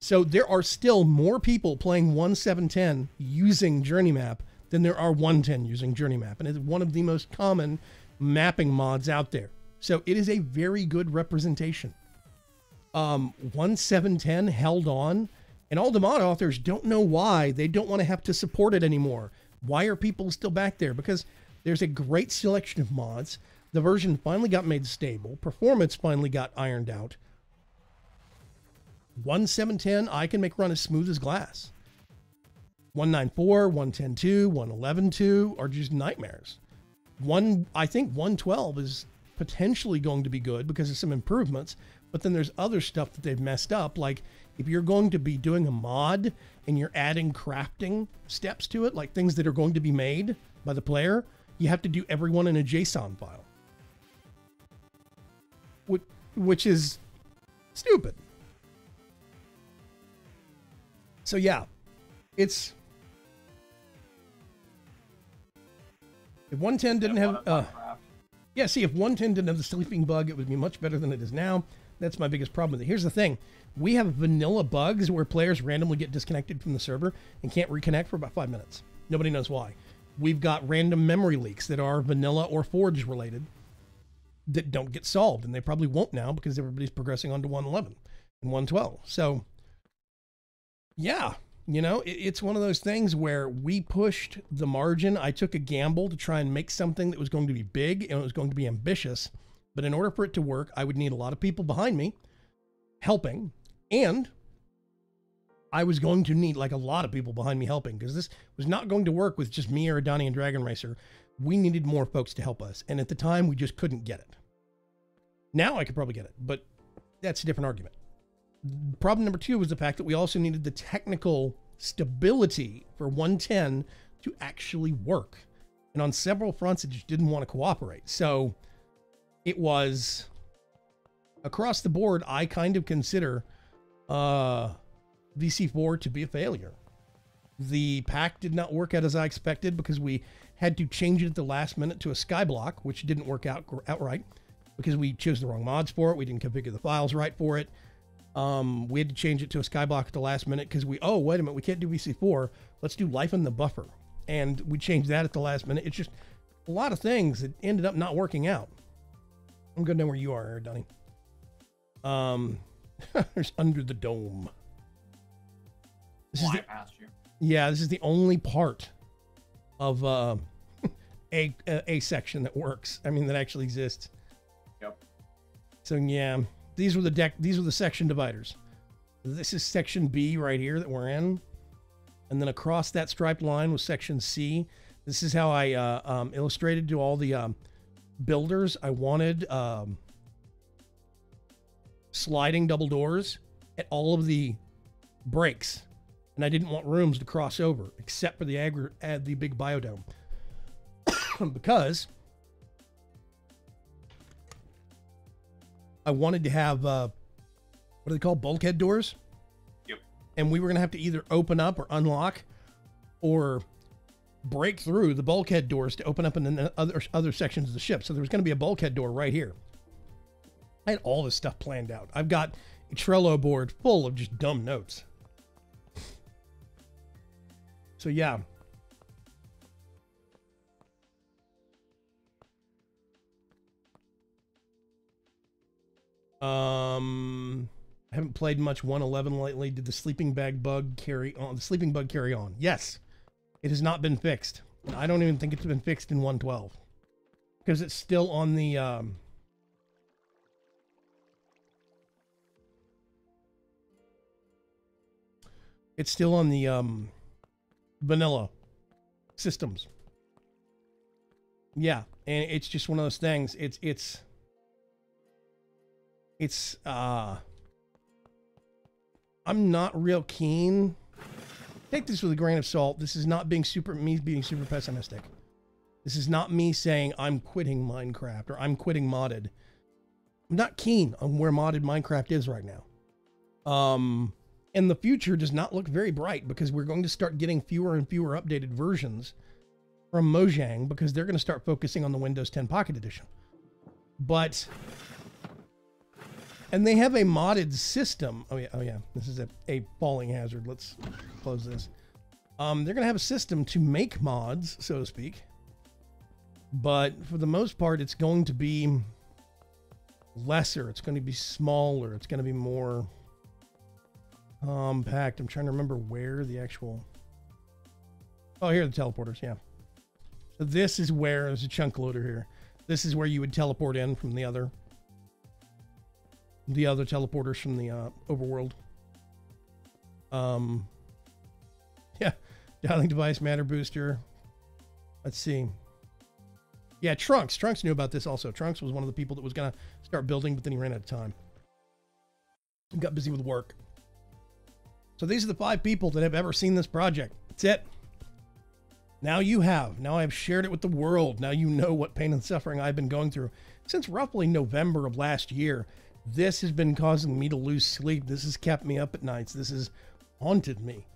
S1: So there are still more people playing 1.7.10 using Journey Map than there are 1.10 using Journey Map. And it's one of the most common mapping mods out there. So it is a very good representation. 1.7.10 held on, and all the mod authors don't know why. They don't want to have to support it anymore. Why are people still back there? Because there's a great selection of mods. The version finally got made stable. Performance finally got ironed out. 1.7.10, I can make run as smooth as glass. 1.9.4, 1.10.2, 1.11.2 are just nightmares. I think 1.12 is potentially going to be good because of some improvements, but then there's other stuff that they've messed up. Like if you're going to be doing a mod and you're adding crafting steps to it, like things that are going to be made by the player, you have to do everyone in a JSON file. Which is stupid. So yeah, it's, if 1.10 didn't have, if 1.10 didn't have the sleeping bug, it would be much better than it is now. That's my biggest problem with it. Here's the thing. We have vanilla bugs where players randomly get disconnected from the server and can't reconnect for about 5 minutes. Nobody knows why. We've got random memory leaks that are vanilla or Forge related that don't get solved, and they probably won't now because everybody's progressing on to 1.11 and 1.12. So yeah, you know, it's one of those things where we pushed the margin. I took a gamble to try and make something that was going to be big and it was going to be ambitious. But in order for it to work, I would need a lot of people behind me helping. And I was going to need like a lot of people behind me helping because this was not going to work with just me or Donnie and Dragon Racer. We needed more folks to help us. And at the time, we just couldn't get it. Now I could probably get it, but that's a different argument. Problem number 2 was the fact that we also needed the technical stability for 1.10 to actually work. And on several fronts, it just didn't want to cooperate. So it was across the board, I kind of consider VC4 to be a failure. The pack did not work out as I expected because we had to change it at the last minute to a SKYBLOCK, which didn't work out outright because we chose the wrong mods for it. We didn't configure the files right for it. We had to change it to a SKYBLOCK at the last minute because wait a minute, we can't do VC4. Let's do Life in the Buffer. And we changed that at the last minute. It's just a lot of things that ended up not working out. I'm going to know where you are, Donnie. There's Under the Dome. This is yeah, this is the only part of a section that works. I mean, that actually exists.
S2: Yep.
S1: So yeah, these were the section dividers. This is section B right here that we're in. And then across that striped line was section C. This is how I illustrated to all the builders. I wanted sliding double doors at all of the breaks. And I didn't want rooms to cross over, except for the big biodome. Because I wanted to have, what are they called? Bulkhead doors?
S2: Yep.
S1: And we were going to have to either open up or unlock or break through the bulkhead doors to open up in the other sections of the ship. So there was going to be a bulkhead door right here. I had all this stuff planned out. I've got a Trello board full of just dumb notes. So yeah. I haven't played much 1.11 lately. Did the sleeping bug carry on? The sleeping bug carry on? Yes. It has not been fixed. And I don't even think it's been fixed in 1.12. Because it's still on the vanilla systems. Yeah, and it's just one of those things. I'm not real keen. Take this with a grain of salt. This is not being me being super pessimistic. This is not me saying I'm quitting Minecraft or I'm quitting modded. I'm not keen on where modded Minecraft is right now. And the future does not look very bright because we're going to start getting fewer and fewer updated versions from Mojang because they're going to start focusing on the Windows 10 Pocket Edition. And they have a modded system. Oh yeah. This is a falling hazard. Let's close this. They're going to have a system to make mods, so to speak. But for the most part, it's going to be lesser. It's going to be smaller. It's going to be more compact. I'm trying to remember where the actual... Oh, here are the teleporters, yeah. So this is where there's a chunk loader here. This is where you would teleport in from the other teleporters from the overworld. Yeah, dialing device, matter booster. Let's see. Yeah, Trunks knew about this also. Trunks was one of the people that was gonna start building, but then he ran out of time. He got busy with work. So these are the 5 people that have ever seen this project. That's it. Now you have. Now I've shared it with the world. Now you know what pain and suffering I've been going through since roughly November of last year. This has been causing me to lose sleep. This has kept me up at nights. This has haunted me.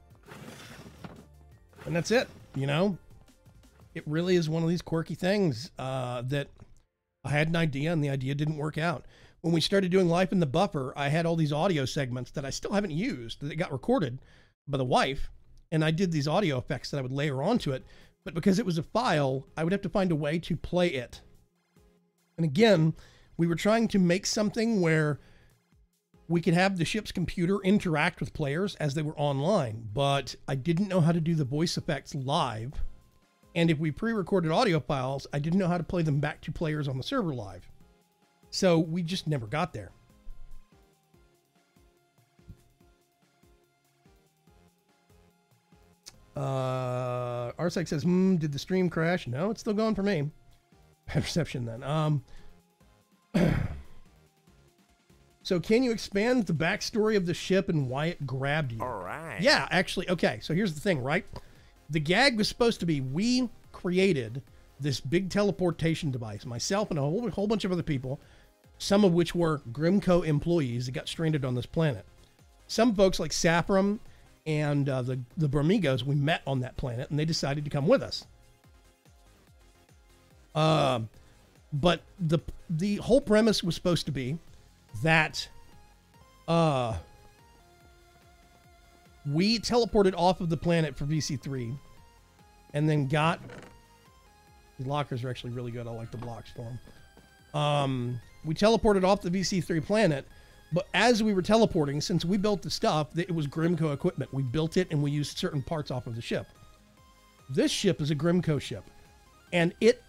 S1: And that's it, you know? It really is one of these quirky things that I had an idea and the idea didn't work out. When we started doing Life in the Buffer, I had all these audio segments that I still haven't used that got recorded by the wife. And I did these audio effects that I would layer onto it. But because it was a file, I would have to find a way to play it. And again, we were trying to make something where we could have the ship's computer interact with players as they were online. But I didn't know how to do the voice effects live. And if we pre-recorded audio files, I didn't know how to play them back to players on the server live. So we just never got there. Arsec says, did the stream crash? No, it's still going for me. Bad reception then. So can you expand the backstory of the ship and why it grabbed you?
S3: All right.
S1: Yeah, actually. Okay, so here's the thing, right? The gag was supposed to be, we created this big teleportation device, myself and a whole bunch of other people, some of which were GrimCo employees that got stranded on this planet. Some folks like Saffron and the Bromigos, we met on that planet and they decided to come with us. But the whole premise was supposed to be that we teleported off of the planet for VC3 and then got... The lockers are actually really good. I like the blocks for them. We teleported off the VC3 planet, but as we were teleporting, since we built the stuff, it was GrimCo equipment. We built it and we used certain parts off of the ship. This ship is a GrimCo ship, and it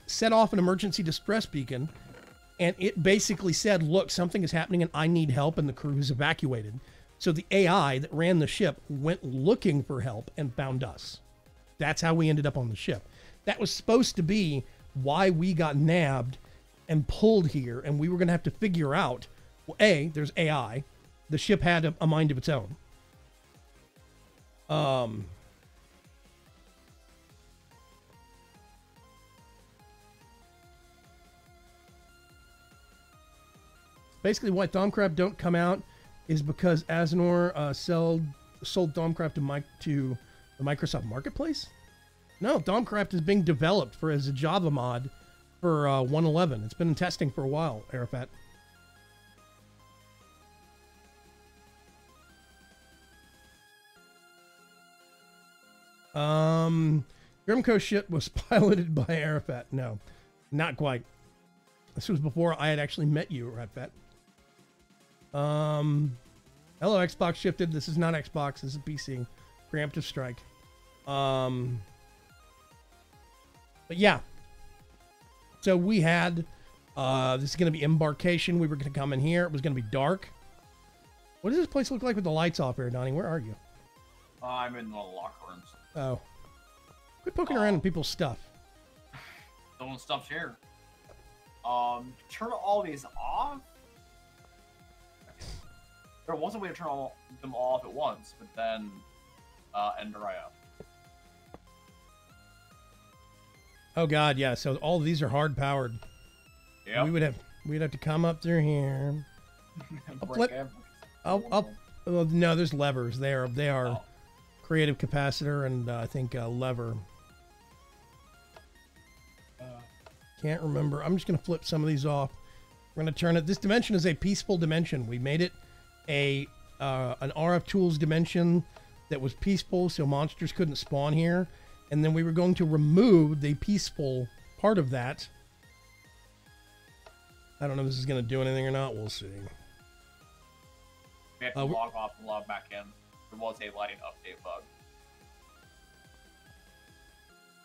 S1: set off an emergency distress beacon, and it basically said, look, something is happening and I need help, and the crew is evacuated. So the AI that ran the ship went looking for help and found us. That's how we ended up on the ship. That was supposed to be why we got nabbed and pulled here, and we were going to have to figure out, well, A, there's AI. The ship had a mind of its own. Basically, why Thaumcraft don't come out is because Aznor sold Thaumcraft to the Microsoft Marketplace. No, Thaumcraft is being developed as a Java mod for 1.11. It's been in testing for a while, Arafat. GrimCo ship was piloted by Arafat. No, not quite. This was before I had actually met you, Arafat. Hello, Xbox shifted. This is not Xbox. This is PC. Preemptive strike. But yeah. So we had, this is going to be embarkation. We were going to come in here. It was going to be dark. What does this place look like with the lights off here, Donnie? Where are you?
S2: I'm in the locker rooms.
S1: Oh. Quit poking around in people's stuff.
S2: Someone stuff's here. Turn all these off? There was a way to turn them off at once, but then, end dry up.
S1: Oh god, yeah. So all of these are hard powered.
S2: Yeah.
S1: We'd have to come up through here. No, there's levers. They are creative capacitor and I think lever. Can't remember. I'm just gonna flip some of these off. We're gonna turn it. This dimension is a peaceful dimension. We made it an RF tools dimension that was peaceful, so monsters couldn't spawn here. And then we were going to remove the peaceful part of that. I don't know if this is going to do anything or not. We'll see.
S2: We have to log off and log back in. There was a lighting update bug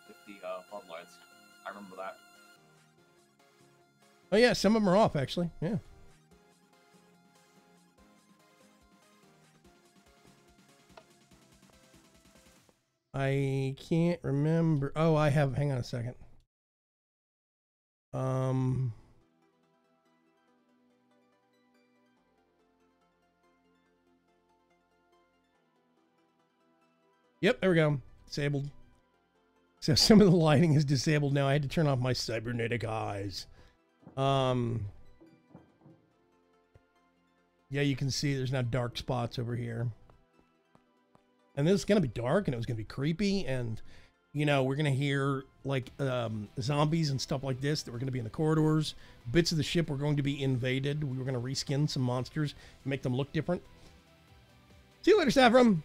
S2: with the floodlights. I remember that.
S1: Oh yeah, some of them are off actually. Yeah. I can't remember. Oh, I have. Hang on a second. Yep, there we go. Disabled. So some of the lighting is disabled now. I had to turn off my cybernetic eyes. Yeah, you can see there's now dark spots over here. And this is going to be dark, and it was going to be creepy, and, you know, we're going to hear, like, zombies and stuff like this that were going to be in the corridors. Bits of the ship were going to be invaded. We were going to reskin some monsters and make them look different. See you later, Saffron!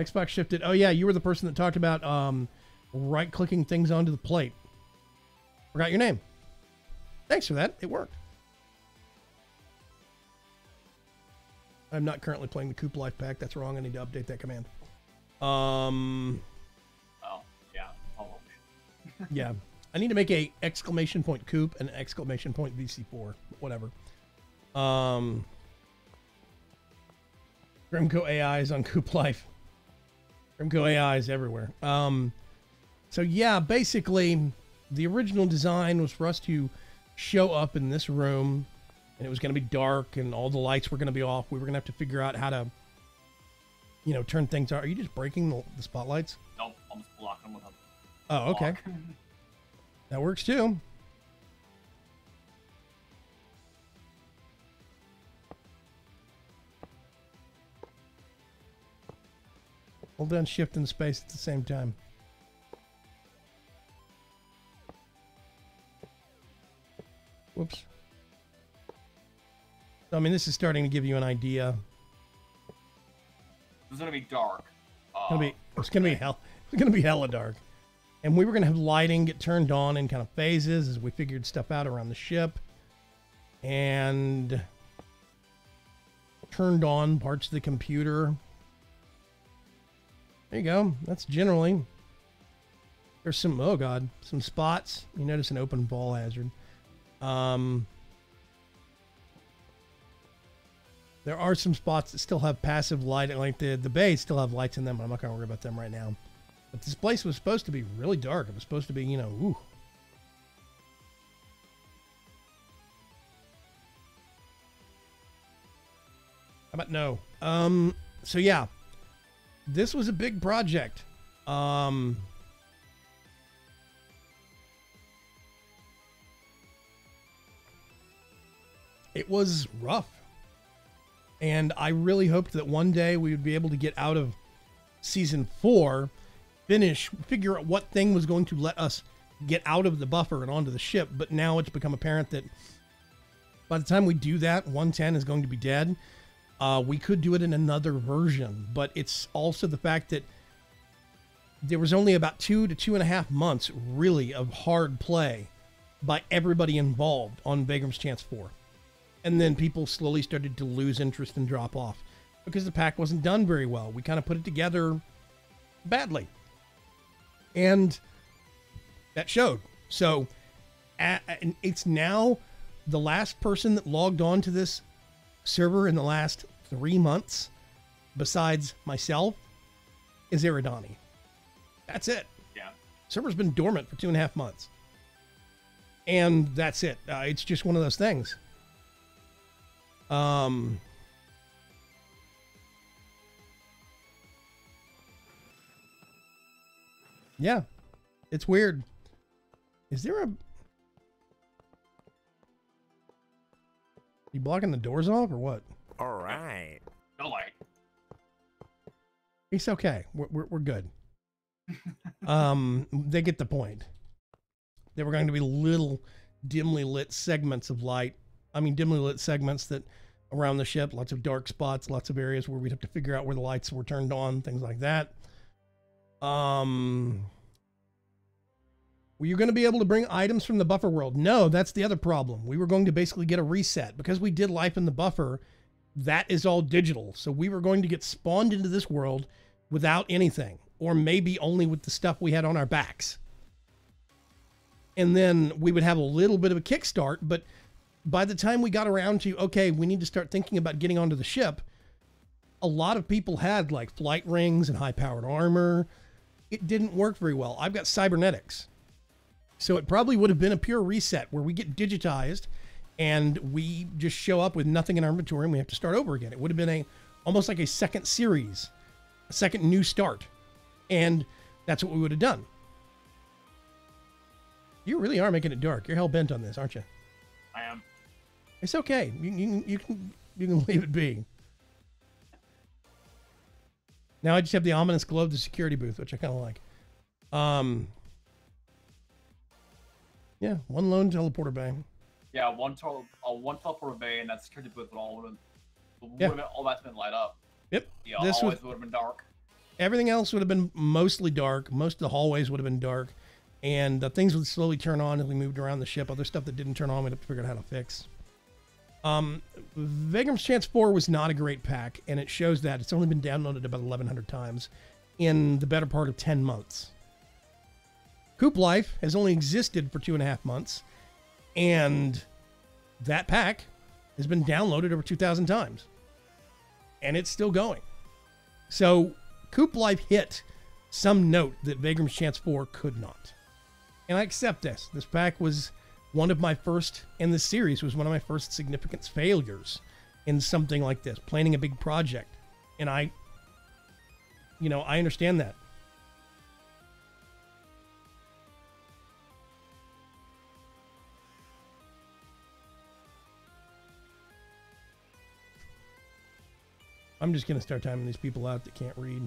S1: Xbox shifted. Oh, yeah, you were the person that talked about, right-clicking things onto the plate. Forgot your name. Thanks for that. It worked. I'm not currently playing the Coop Life Pack. That's wrong. I need to update that command.
S2: Oh, yeah.
S1: Yeah. I need to make a exclamation point Coop and exclamation point VC4. Whatever. GrimCo AI is on Coop Life. GrimCo AI is everywhere. So yeah, basically, the original design was for us to show up in this room, and it was going to be dark, and all the lights were going to be off. We were going to have to figure out how to, you know, turn things on. Are you just breaking the spotlights?
S2: Nope, I'm just blocking them with a
S1: Oh, okay. That works too. Hold down shift and space at the same time. Whoops. So, I mean, this is starting to give you an idea.
S2: It's gonna be dark.
S1: It's gonna be hella dark. And we were gonna have lighting get turned on in kind of phases as we figured stuff out around the ship. And turned on parts of the computer. There you go. That's generally. There's some, oh god, some spots. You notice an open ball hazard. There are some spots that still have passive light, like the bays still have lights in them, but I'm not going to worry about them right now. But this place was supposed to be really dark. It was supposed to be, you know, ooh. How about no? So yeah, this was a big project. It was rough. And I really hoped that one day we would be able to get out of season 4, figure out what thing was going to let us get out of the buffer and onto the ship. But now it's become apparent that by the time we do that, 110 is going to be dead. We could do it in another version, but it's also the fact that there was only about 2 to 2.5 months really of hard play by everybody involved on Vaygrim's Chance 4. And then people slowly started to lose interest and drop off because the pack wasn't done very well. We kind of put it together badly. And that showed. So it's now the last person that logged on to this server in the last 3 months, besides myself, is Eridani. That's it.
S2: Yeah.
S1: Server's been dormant for 2.5 months. And that's it. It's just one of those things. Yeah. It's weird. Is there a... You blocking the doors off or what?
S3: All right.
S2: No light.
S1: It's okay. We're good. They get the point. There were going to be little dimly lit segments of light. I mean, dimly lit segments that around the ship, lots of dark spots, lots of areas where we'd have to figure out where the lights were turned on, things like that. Were you going to be able to bring items from the buffer world? No, that's the other problem. We were going to basically get a reset. Because we did life in the buffer, that is all digital. So we were going to get spawned into this world without anything. Or maybe only with the stuff we had on our backs. And then we would have a little bit of a kickstart. But by the time we got around to, okay, we need to start thinking about getting onto the ship, a lot of people had like flight rings and high-powered armor. It didn't work very well. I've got cybernetics. So it probably would have been a pure reset where we get digitized and we just show up with nothing in our inventory and we have to start over again. It would have been almost like a second series, a second new start. And that's what we would have done. You really are making it dark. You're hell-bent on this, aren't you?
S2: I am.
S1: It's okay. You can leave it be. Now I just have the ominous glow of the security booth, which I kind of like. Yeah, one lone teleporter bay.
S2: Yeah, one teleporter bay, and that security booth would all all that's been light up.
S1: Yep.
S2: Yeah, this would have been dark.
S1: Everything else would have been mostly dark. Most of the hallways would have been dark, and things would slowly turn on as we moved around the ship. Other stuff that didn't turn on, we'd have to figure out how to fix. Vaygrim's Chance 4 was not a great pack, and it shows that it's only been downloaded about 1,100 times in the better part of 10 months. Coop Life has only existed for 2.5 months, and that pack has been downloaded over 2,000 times, and it's still going. So Coop Life hit some note that Vaygrim's Chance 4 could not. And I accept this. This pack was one of my first, in this series, was one of my first significant failures in something like this, planning a big project. And I understand that. I'm just going to start timing these people out that can't read.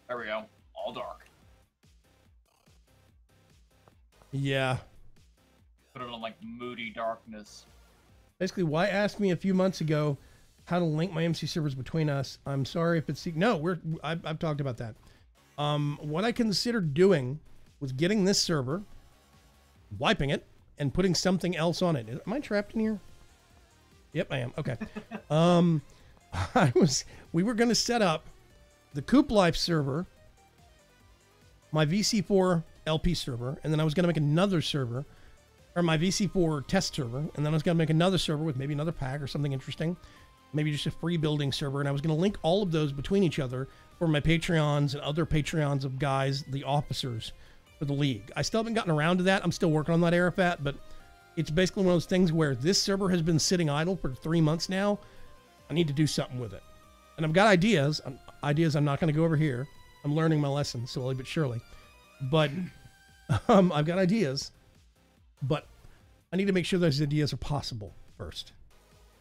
S2: There we go. All dark.
S1: Yeah.
S2: Put it on like moody darkness.
S1: Basically, why ask me a few months ago how to link my MC servers between us? I'm sorry if it's... No, I've talked about that. What I considered doing was getting this server, wiping it, and putting something else on it. Am I trapped in here? Yep, I am. Okay. We were going to set up the Coop Life server, my VC4 LP server, and then I was going to make another server, or my VC4 test server, and then I was going to make another server with maybe another pack or something interesting, maybe just a free building server, and I was going to link all of those between each other for my Patreons and other Patreons of guys, the officers for the league. I still haven't gotten around to that. I'm still working on that, Arafat, but it's basically one of those things where this server has been sitting idle for 3 months now. I need to do something with it. And I've got ideas. Ideas I'm not going to go over here. I'm learning my lesson slowly but surely. But I've got ideas. But I need to make sure those ideas are possible first.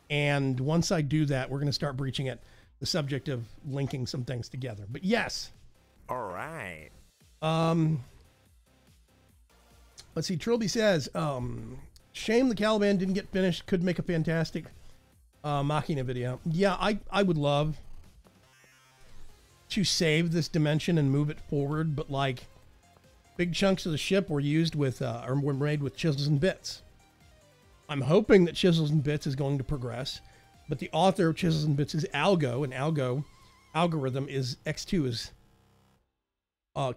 S1: And once I do that, we're going to start breaching at the subject of linking some things together. But yes.
S3: All right.
S1: Let's see. Trilby says, shame the Caliban didn't get finished. Could make a fantastic Machina video. Yeah, I would love to save this dimension and move it forward, but like big chunks of the ship were used with, or were made with chisels and bits. I'm hoping that Chisels and Bits is going to progress, but the author of Chisels and Bits is Algo, and Algo algorithm is X2 is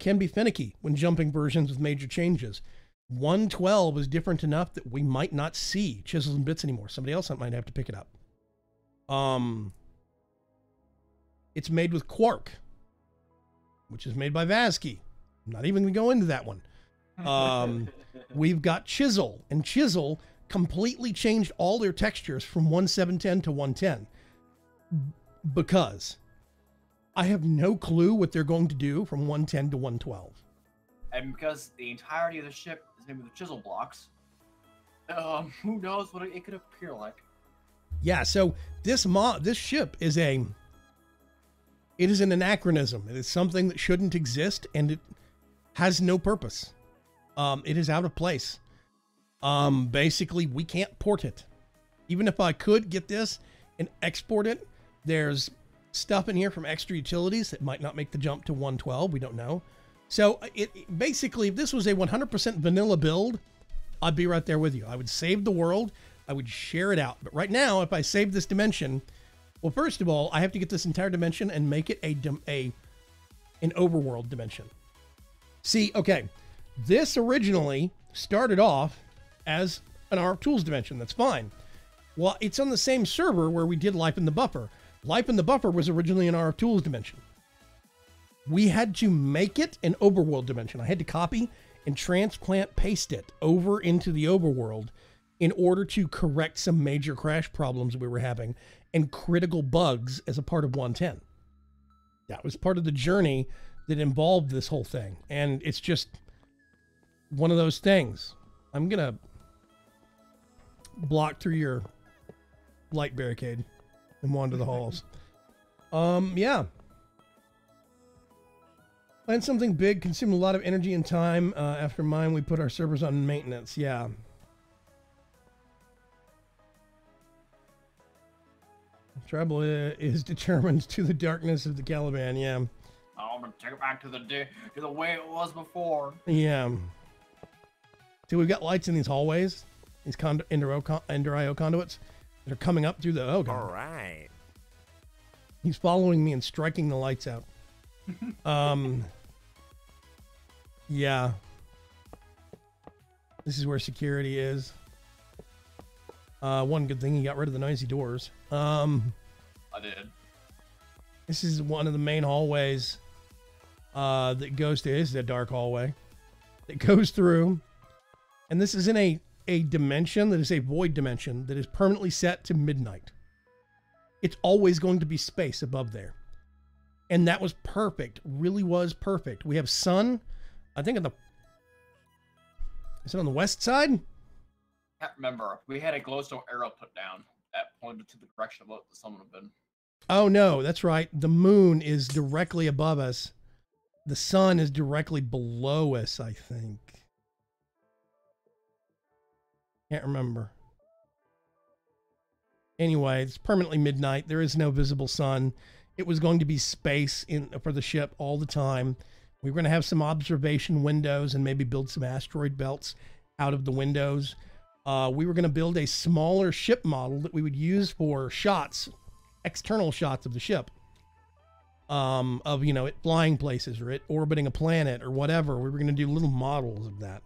S1: can be finicky when jumping versions with major changes. 112 is different enough that we might not see Chisels and Bits anymore. Somebody else might have to pick it up. It's made with Quark, which is made by Vasky. I'm not even going to go into that one. We've got Chisel, and Chisel completely changed all their textures from 1710 to 110 because I have no clue what they're going to do from 110 to 112. And
S2: because the entirety of the ship is made with chisel blocks, who knows what it could appear like.
S1: Yeah, so this ship is it is an anachronism. It is something that shouldn't exist, and it has no purpose. It is out of place. Basically, we can't port it. Even if I could get this and export it, there's stuff in here from extra utilities that might not make the jump to 112. We don't know. So basically, if this was a 100% vanilla build, I'd be right there with you. I would save the world. I would share it out. But right now, if I save this dimension, well, first of all, I have to get this entire dimension and make it an overworld dimension. See, okay, this originally started off as an RF Tools dimension. That's fine. Well, it's on the same server where we did Life in the Buffer. Life in the Buffer was originally an RF Tools dimension. We had to make it an overworld dimension. I had to copy and transplant paste it over into the overworld in order to correct some major crash problems we were having and critical bugs as a part of 110. That was part of the journey that involved this whole thing. And it's just one of those things. I'm going to block through your light barricade and wander the halls. Yeah. Plan something big, consumed a lot of energy and time. After mine, we put our servers on maintenance. Yeah. Trouble is determined to the darkness of the Caliban. Yeah.
S2: I'm gonna take it back to the way it was before.
S1: Yeah. See, we've got lights in these hallways, these Ender IO conduits that are coming up through the. Oh god.
S3: All right.
S1: He's following me and striking the lights out. Yeah. This is where security is. One good thing, he got rid of the noisy doors.
S2: I did.
S1: This is one of the main hallways that goes through. This is a dark hallway that goes through. And this is in a dimension that is a void dimension that is permanently set to midnight. It's always going to be space above there. And that was perfect. Really was perfect. We have sun, I think is it on the west side?
S2: I can't remember. We had a glowstone arrow put down that pointed to the direction of what the sun would have been.
S1: Oh no, that's right. The moon is directly above us. The sun is directly below us, I think. Can't remember. Anyway, it's permanently midnight. There is no visible sun. It was going to be space for the ship all the time. We were going to have some observation windows and maybe build some asteroid belts out of the windows. We were going to build a smaller ship model that we would use for shots, external shots of the ship. Of, you know, it flying places or it orbiting a planet or whatever. We were going to do little models of that.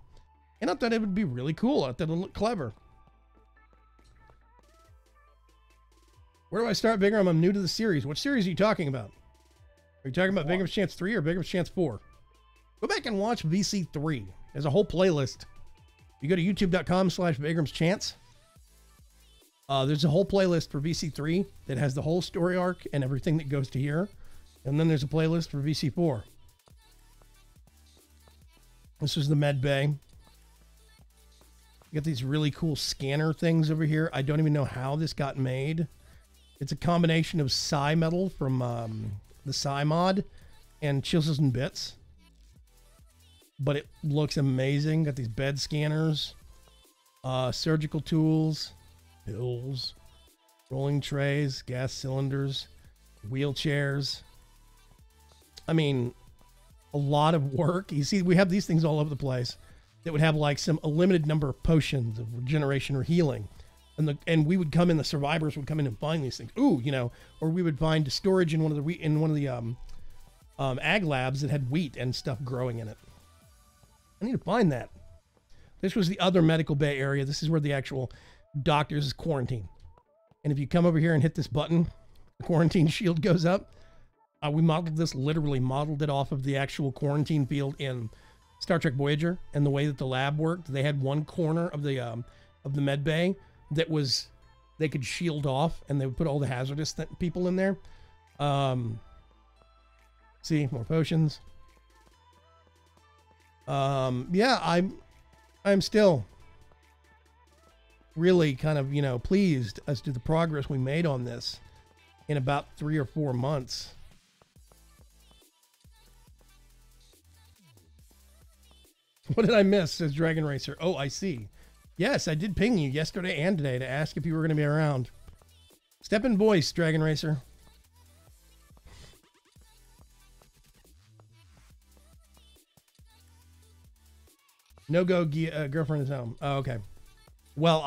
S1: And I thought it would be really cool. I thought it would look clever. Where do I start, Vaygrim? I'm new to the series. What series are you talking about? Are you talking about Vaygrim's Chance 3 or Vaygrim's Chance 4? Go back and watch VC3. There's a whole playlist. You go to youtube.com/Vaygrim's Chance. There's a whole playlist for VC3 that has the whole story arc and everything that goes to here. And then there's a playlist for VC4. This is the med bay. You got these really cool scanner things over here. I don't even know how this got made. It's a combination of Psy Metal from the Psy mod and Chisels and Bits. But it looks amazing. Got these bed scanners, surgical tools, pills, rolling trays, gas cylinders, wheelchairs. I mean, a lot of work. You see, we have these things all over the place that would have like a limited number of potions of regeneration or healing. And we would come in, the survivors would come in and find these things. Ooh, you know, or we would find storage in one of the ag labs that had wheat and stuff growing in it. I need to find that. This was the other medical bay area. This is where the actual doctors is quarantine. And if you come over here and hit this button, the quarantine shield goes up. We modeled this, literally modeled it off of the actual quarantine field in Star Trek Voyager, and the way that the lab worked. They had one corner of the med bay that was, they could shield off, and they would put all the hazardous people in there. See, more potions. Yeah, I'm still really kind of, you know, pleased as to the progress we made on this in about 3 or 4 months. What did I miss, says Dragon Racer. Oh, I see. Yes, I did ping you yesterday and today to ask if you were going to be around. Step in voice, Dragon Racer. No-go girlfriend is home. Oh, okay. Well,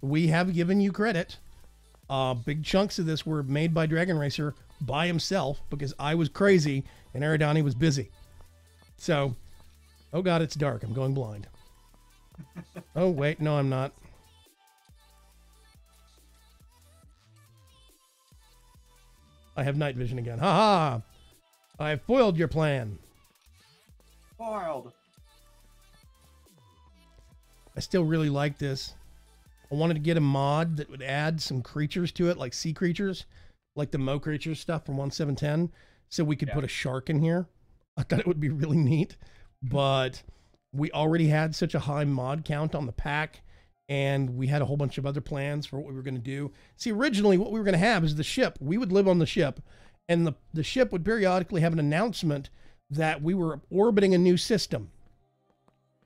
S1: we have given you credit. Big chunks of this were made by Dragon Racer by himself because I was crazy and Aridani was busy. So, oh God, it's dark. I'm going blind. Oh, wait. No, I'm not. I have night vision again. Ha ha! I foiled your plan.
S2: Foiled.
S1: I still really like this. I wanted to get a mod that would add some creatures to it, like sea creatures, like the Mo creatures stuff from 1710, so we could put a shark in here. I thought it would be really neat, but we already had such a high mod count on the pack, and we had a whole bunch of other plans for what we were going to do. See, originally what we were going to have is the ship. We would live on the ship, and the ship would periodically have an announcement that we were orbiting a new system.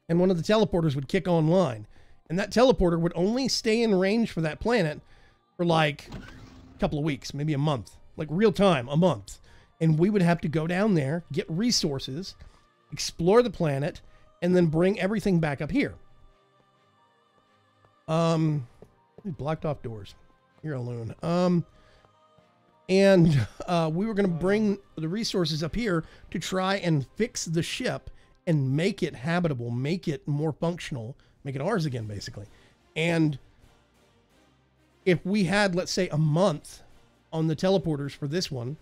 S1: And one of the teleporters would kick online. And that teleporter would only stay in range for that planet for like a couple of weeks, maybe a month. Like real time, a month. And we would have to go down there, get resources, explore the planet, and then bring everything back up here. We blocked off doors. You're a loon. And we were going to bring the resources up here to try and fix the ship and make it habitable, make it more functional, make it ours again, basically. And if we had, let's say, a month on the teleporters for this one,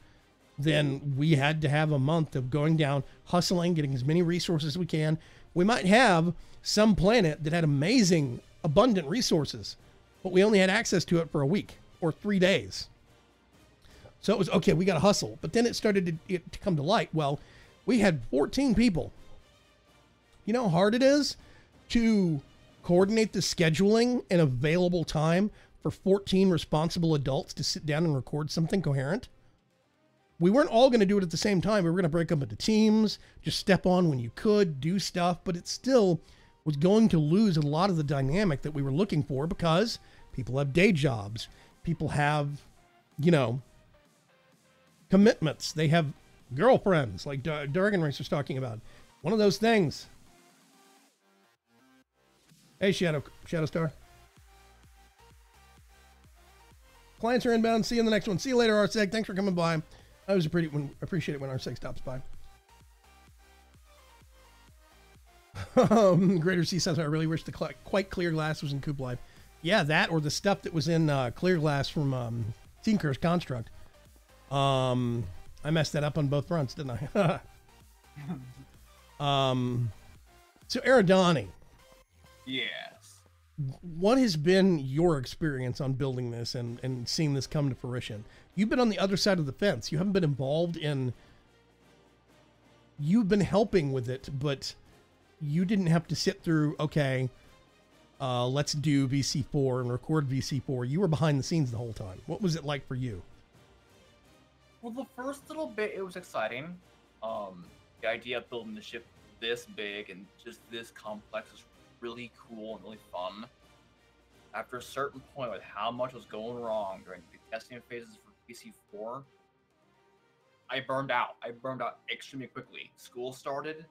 S1: then we had to have a month of going down, hustling, getting as many resources as we can. We might have some planet that had amazing, abundant resources, but we only had access to it for a week or 3 days. So it was, okay, we got to hustle. But then it started to come to light. Well, we had 14 people. You know how hard it is to coordinate the scheduling and available time for 14 responsible adults to sit down and record something coherent? We weren't all going to do it at the same time. We were going to break up into teams, just step on when you could, do stuff, but it still was going to lose a lot of the dynamic that we were looking for because people have day jobs. People have, you know, commitments. They have girlfriends, like Dragon Racer's talking about. One of those things. Hey, Shadow Star. Clients are inbound. See you in the next one. See you later, Arseg. Thanks for coming by. I always appreciate it when Arseg stops by. Greater C says, I really wish the quite clear glass was in Coop Life. Yeah, that or the stuff that was in clear glass from Tinker's Construct. I messed that up on both fronts, didn't I? So Aridani.
S2: Yes.
S1: What has been your experience on building this and seeing this come to fruition? You've been on the other side of the fence. You haven't been involved in... You've been helping with it, but you didn't have to sit through, okay, let's do VC4 and record VC4. You were behind the scenes the whole time. What was it like for you?
S2: Well, the first little bit, it was exciting. The idea of building the ship this big and just this complex was really cool and really fun. After a certain point with how much was going wrong during the testing phases for VC4, I burned out. I burned out extremely quickly. School started.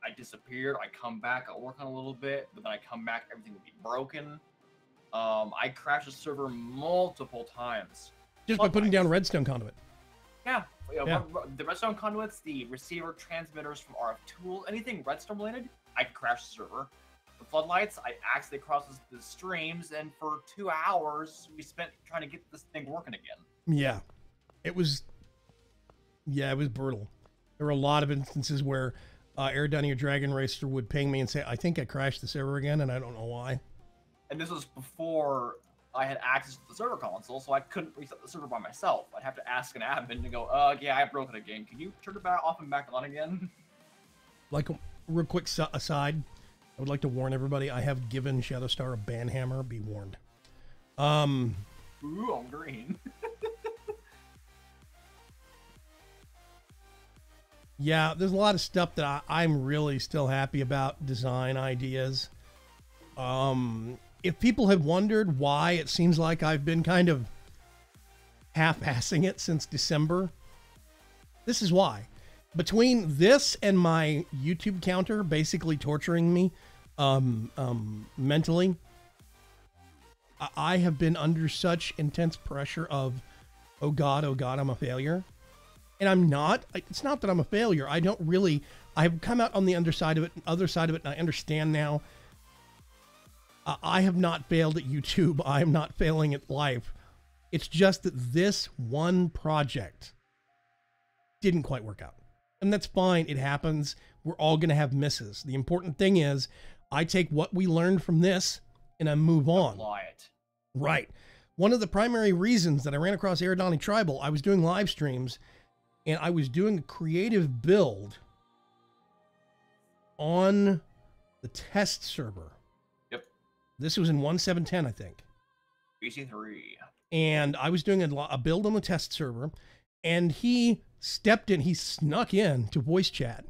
S2: I disappeared. I come back. I work on a little bit, but then I come back. Everything would be broken. I crashed the server multiple times.
S1: Just by putting down redstone conduit.
S2: Yeah. The redstone conduits, the receiver transmitters from RF tools, anything redstone related, I could crash the server. The floodlights, I accidentally crossed the streams, and for 2 hours we spent trying to get this thing working again.
S1: Yeah, it was brutal. There were a lot of instances where Aerodani or Dragon Racer would ping me and say, I think I crashed the server again, and I don't know why.
S2: And this was before I had access to the server console, so I couldn't reset the server by myself. I'd have to ask an admin to go, yeah, I broke it again. Can you turn it back off and back on again?
S1: Like a real quick aside, I would like to warn everybody, I have given Shadowstar a banhammer, be warned.
S2: Ooh, I'm green.
S1: Yeah, there's a lot of stuff that I'm really still happy about, design ideas. If people have wondered why it seems like I've been kind of half-assing it since December, this is why. Between this and my YouTube counter basically torturing me mentally, I have been under such intense pressure of, oh God, I'm a failure. And I'm not. It's not that I'm a failure. I've come out on the other side of it, and I understand now. I have not failed at YouTube. I am not failing at life. It's just that this one project didn't quite work out. And that's fine. It happens. We're all going to have misses. The important thing is I take what we learned from this and I move on.
S2: Apply it.
S1: Right. One of the primary reasons that I ran across Aerodani Tribal, I was doing live streams and I was doing a creative build on the test server.
S2: Yep.
S1: This was in 1.7.10, I think.
S2: VC3.
S1: And I was doing a build on the test server, and he stepped in, he snuck in to voice chat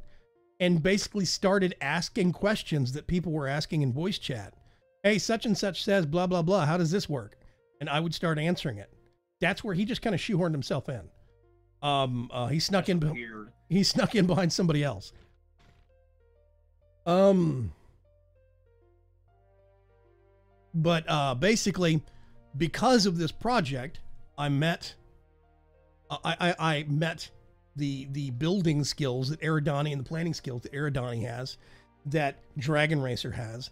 S1: and basically started asking questions that people were asking in voice chat. Hey, such and such says blah, blah, blah. How does this work? And I would start answering it. That's where he just kind of shoehorned himself in. He snuck in.
S2: Weird.
S1: He snuck in behind somebody else. But basically, because of this project, I met the building skills that Aerodani and the planning skills that Aerodani has, that Dragon Racer has.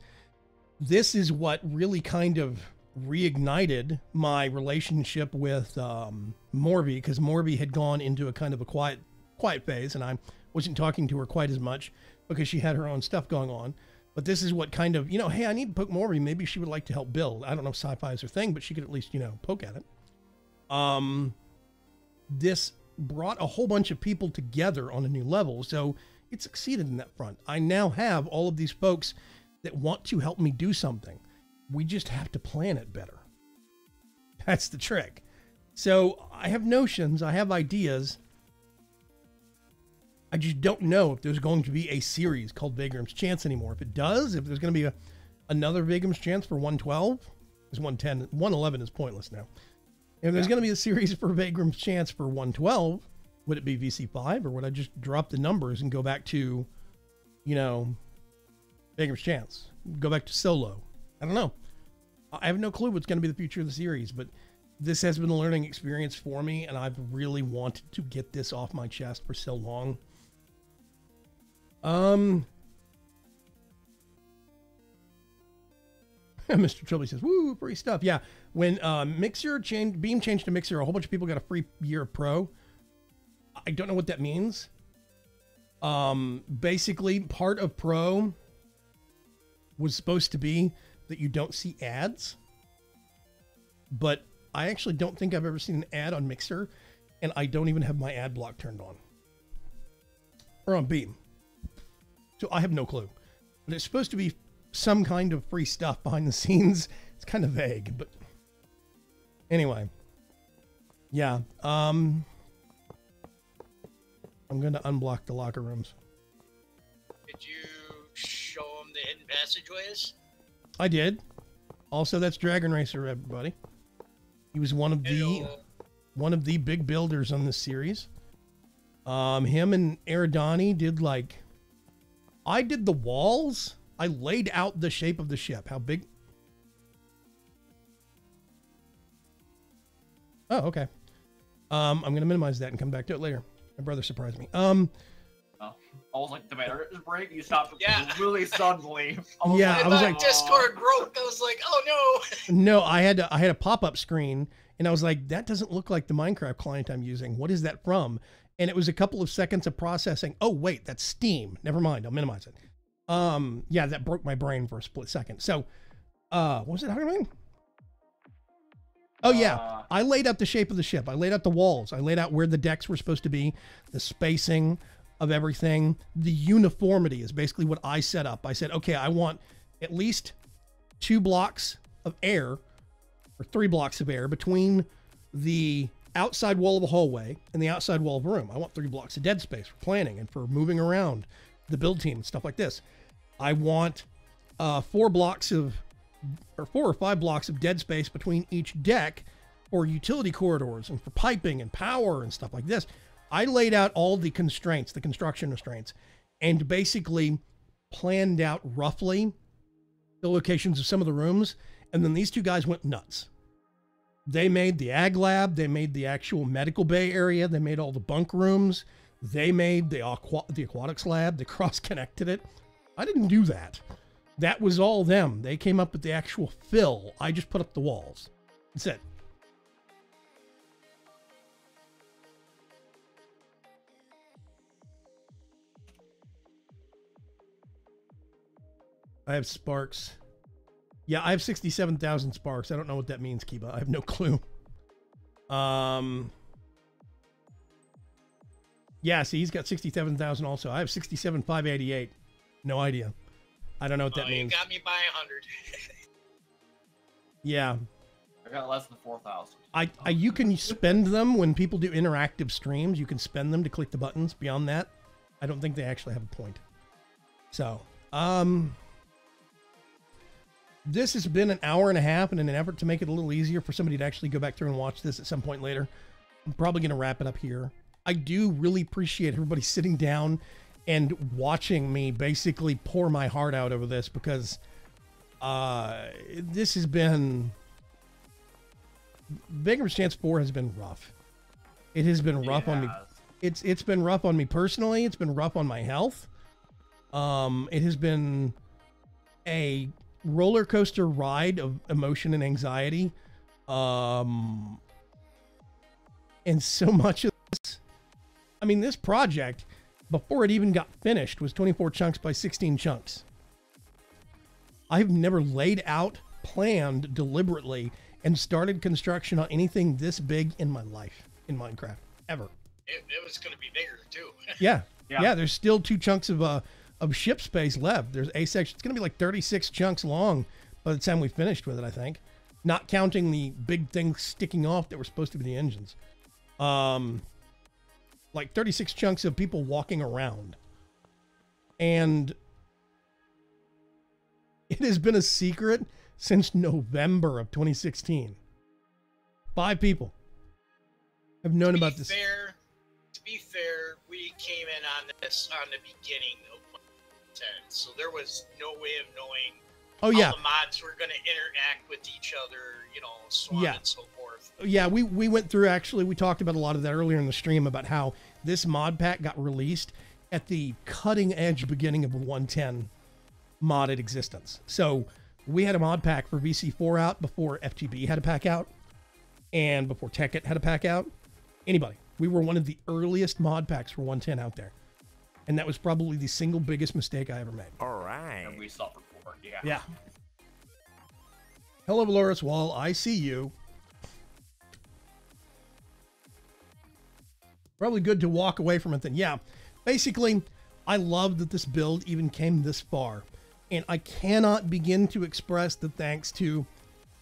S1: This is what really kind of reignited my relationship with Morby, because Morby had gone into a kind of a quiet phase, and I wasn't talking to her quite as much because she had her own stuff going on. But this is what kind of, hey, I need to poke Morby. Maybe she would like to help build. I don't know if sci-fi is her thing, but she could at least, poke at it. This brought a whole bunch of people together on a new level, so it succeeded in that front. I now have all of these folks that want to help me do something. We just have to plan it better. That's the trick. So I have notions, I have ideas. I just don't know if there's going to be a series called Vaygrim's Chance anymore. If it does, if there's going to be another Vaygrim's Chance for 112, because 110, 111 is pointless now. If there's going to be a series for Vaygrim's Chance for 112, would it be VC5, or would I just drop the numbers and go back to, Vaygrim's Chance? Go back to solo? I don't know. I have no clue what's going to be the future of the series, but this has been a learning experience for me, and I've really wanted to get this off my chest for so long. Mr. Trilby says, woo, free stuff. Yeah, when Beam changed to Mixer, a whole bunch of people got a free year of Pro. I don't know what that means. Basically, part of Pro was supposed to be that you don't see ads, but I actually don't think I've ever seen an ad on Mixer, and I don't even have my ad block turned on. Or on Beam. So I have no clue. But it's supposed to be some kind of free stuff behind the scenes. It's kind of vague, but anyway. Yeah. I'm going to unblock the locker rooms.
S4: Did you show them the hidden passageways?
S1: I did. Also, that's Dragon Racer, everybody. He was one of the big builders on this series. Him and Eridani did I did the walls. I laid out the shape of the ship. How big? Oh, okay. I'm going to minimize that and come back to it later. My brother surprised me.
S2: Oh, I was like, the battery break. You stopped really suddenly. I
S1: was like,
S4: Discord broke. I was like, oh no.
S1: No, I had a pop-up screen, and I was like, that doesn't look like the Minecraft client I'm using. What is that from? And it was a couple of seconds of processing. Oh wait, that's Steam. Never mind. I'll minimize it. Yeah, that broke my brain for a split second. So, what was it talking about? Oh yeah, I laid out the shape of the ship. I laid out the walls. I laid out where the decks were supposed to be, the spacing of everything. The uniformity is basically what I set up. I said, okay, I want at least 2 blocks of air or 3 blocks of air between the outside wall of the hallway and the outside wall of a room. I want 3 blocks of dead space for planning and for moving around the build team and stuff like this. I want 4 or 5 blocks of dead space between each deck for utility corridors and for piping and power and stuff like this. I laid out all the constraints, the construction restraints, and basically planned out roughly the locations of some of the rooms. And then these two guys went nuts. They made the ag lab. They made the actual medical bay area. They made all the bunk rooms. They made the aquatics lab. They cross-connected it. I didn't do that. That was all them. They came up with the actual fill. I just put up the walls. That's it. I have sparks. Yeah, I have 67,000 sparks. I don't know what that means, Kiba. I have no clue. Yeah, see, he's got 67,000 also. I have 67,588. No idea. I don't know what that means.
S4: You got me by 100.
S1: Yeah.
S2: I got less than 4,000.
S1: You can spend them when people do interactive streams. You can spend them to click the buttons. Beyond that, I don't think they actually have a point. So, this has been an hour and a half, and in an effort to make it a little easier for somebody to actually go back through and watch this at some point later, I'm probably going to wrap it up here. I do really appreciate everybody sitting down and watching me basically pour my heart out over this, because this has been... Vaygrim's Chance 4 has been rough. It has been rough on me. It's been rough on me personally. It's been rough on my health. It has been a roller coaster ride of emotion and anxiety. And so much of this, I mean, this project, before it even got finished, was 24 chunks by 16 chunks. I've never laid out, planned deliberately, and started construction on anything this big in my life in Minecraft, ever.
S4: It was going to be bigger, too.
S1: Yeah. There's still 2 chunks of ship space left. There's a section. It's going to be like 36 chunks long by the time we finished with it, I think. Not counting the big things sticking off that were supposed to be the engines. Like 36 chunks of people walking around. And it has been a secret since November of 2016. 5 people have known about this.
S4: To be fair, we came in on this on the beginning of 10, so there was no way of knowing how the mods were going to interact with each other, so on and so forth.
S1: Yeah, we went through, actually, we talked about a lot of that earlier in the stream about how this mod pack got released at the cutting edge beginning of 110 modded existence. So we had a mod pack for VC4 out before FGB had a pack out, and before Tekkit had a pack out. Anybody. We were one of the earliest mod packs for 110 out there. And that was probably the single biggest mistake I ever made.
S3: All right.
S2: And we suffered for it,
S1: Yeah. Hello, Valoris Wall. I see you. Probably good to walk away from it then. Yeah. Basically, I love that this build even came this far. And I cannot begin to express the thanks to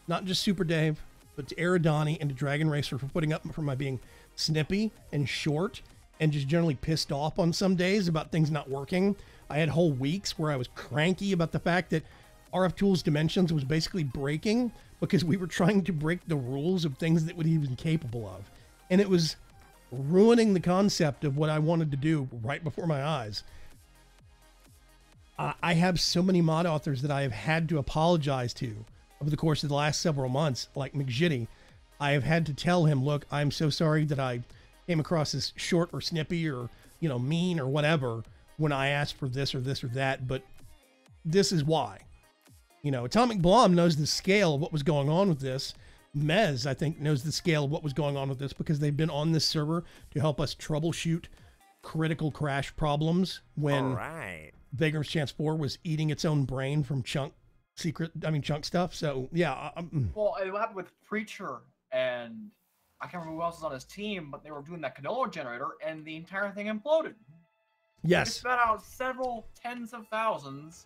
S1: not just Super Dave, but to Aerodani and to Dragon Racer for putting up for my being snippy and short and just generally pissed off on some days about things not working. I had whole weeks where I was cranky about the fact that RF Tools Dimensions was basically breaking because we were trying to break the rules of things that he was incapable of. And it was ruining the concept of what I wanted to do right before my eyes. I have so many mod authors that I have had to apologize to over the course of the last several months, like McJitty. I have had to tell him, look, I'm so sorry that I came across as short or snippy or, mean or whatever when I asked for this or this or that, but this is why. Atomic Blom knows the scale of what was going on with this. Mez, I think, knows the scale of what was going on with this because they've been on this server to help us troubleshoot critical crash problems when Vaygrim's Chance 4 was eating its own brain from chunk stuff. So, yeah.
S2: Well, it happened with Preacher, and I can't remember who else was on his team, but they were doing that canola generator, and the entire thing imploded.
S1: Yes.
S2: It spat out several tens of thousands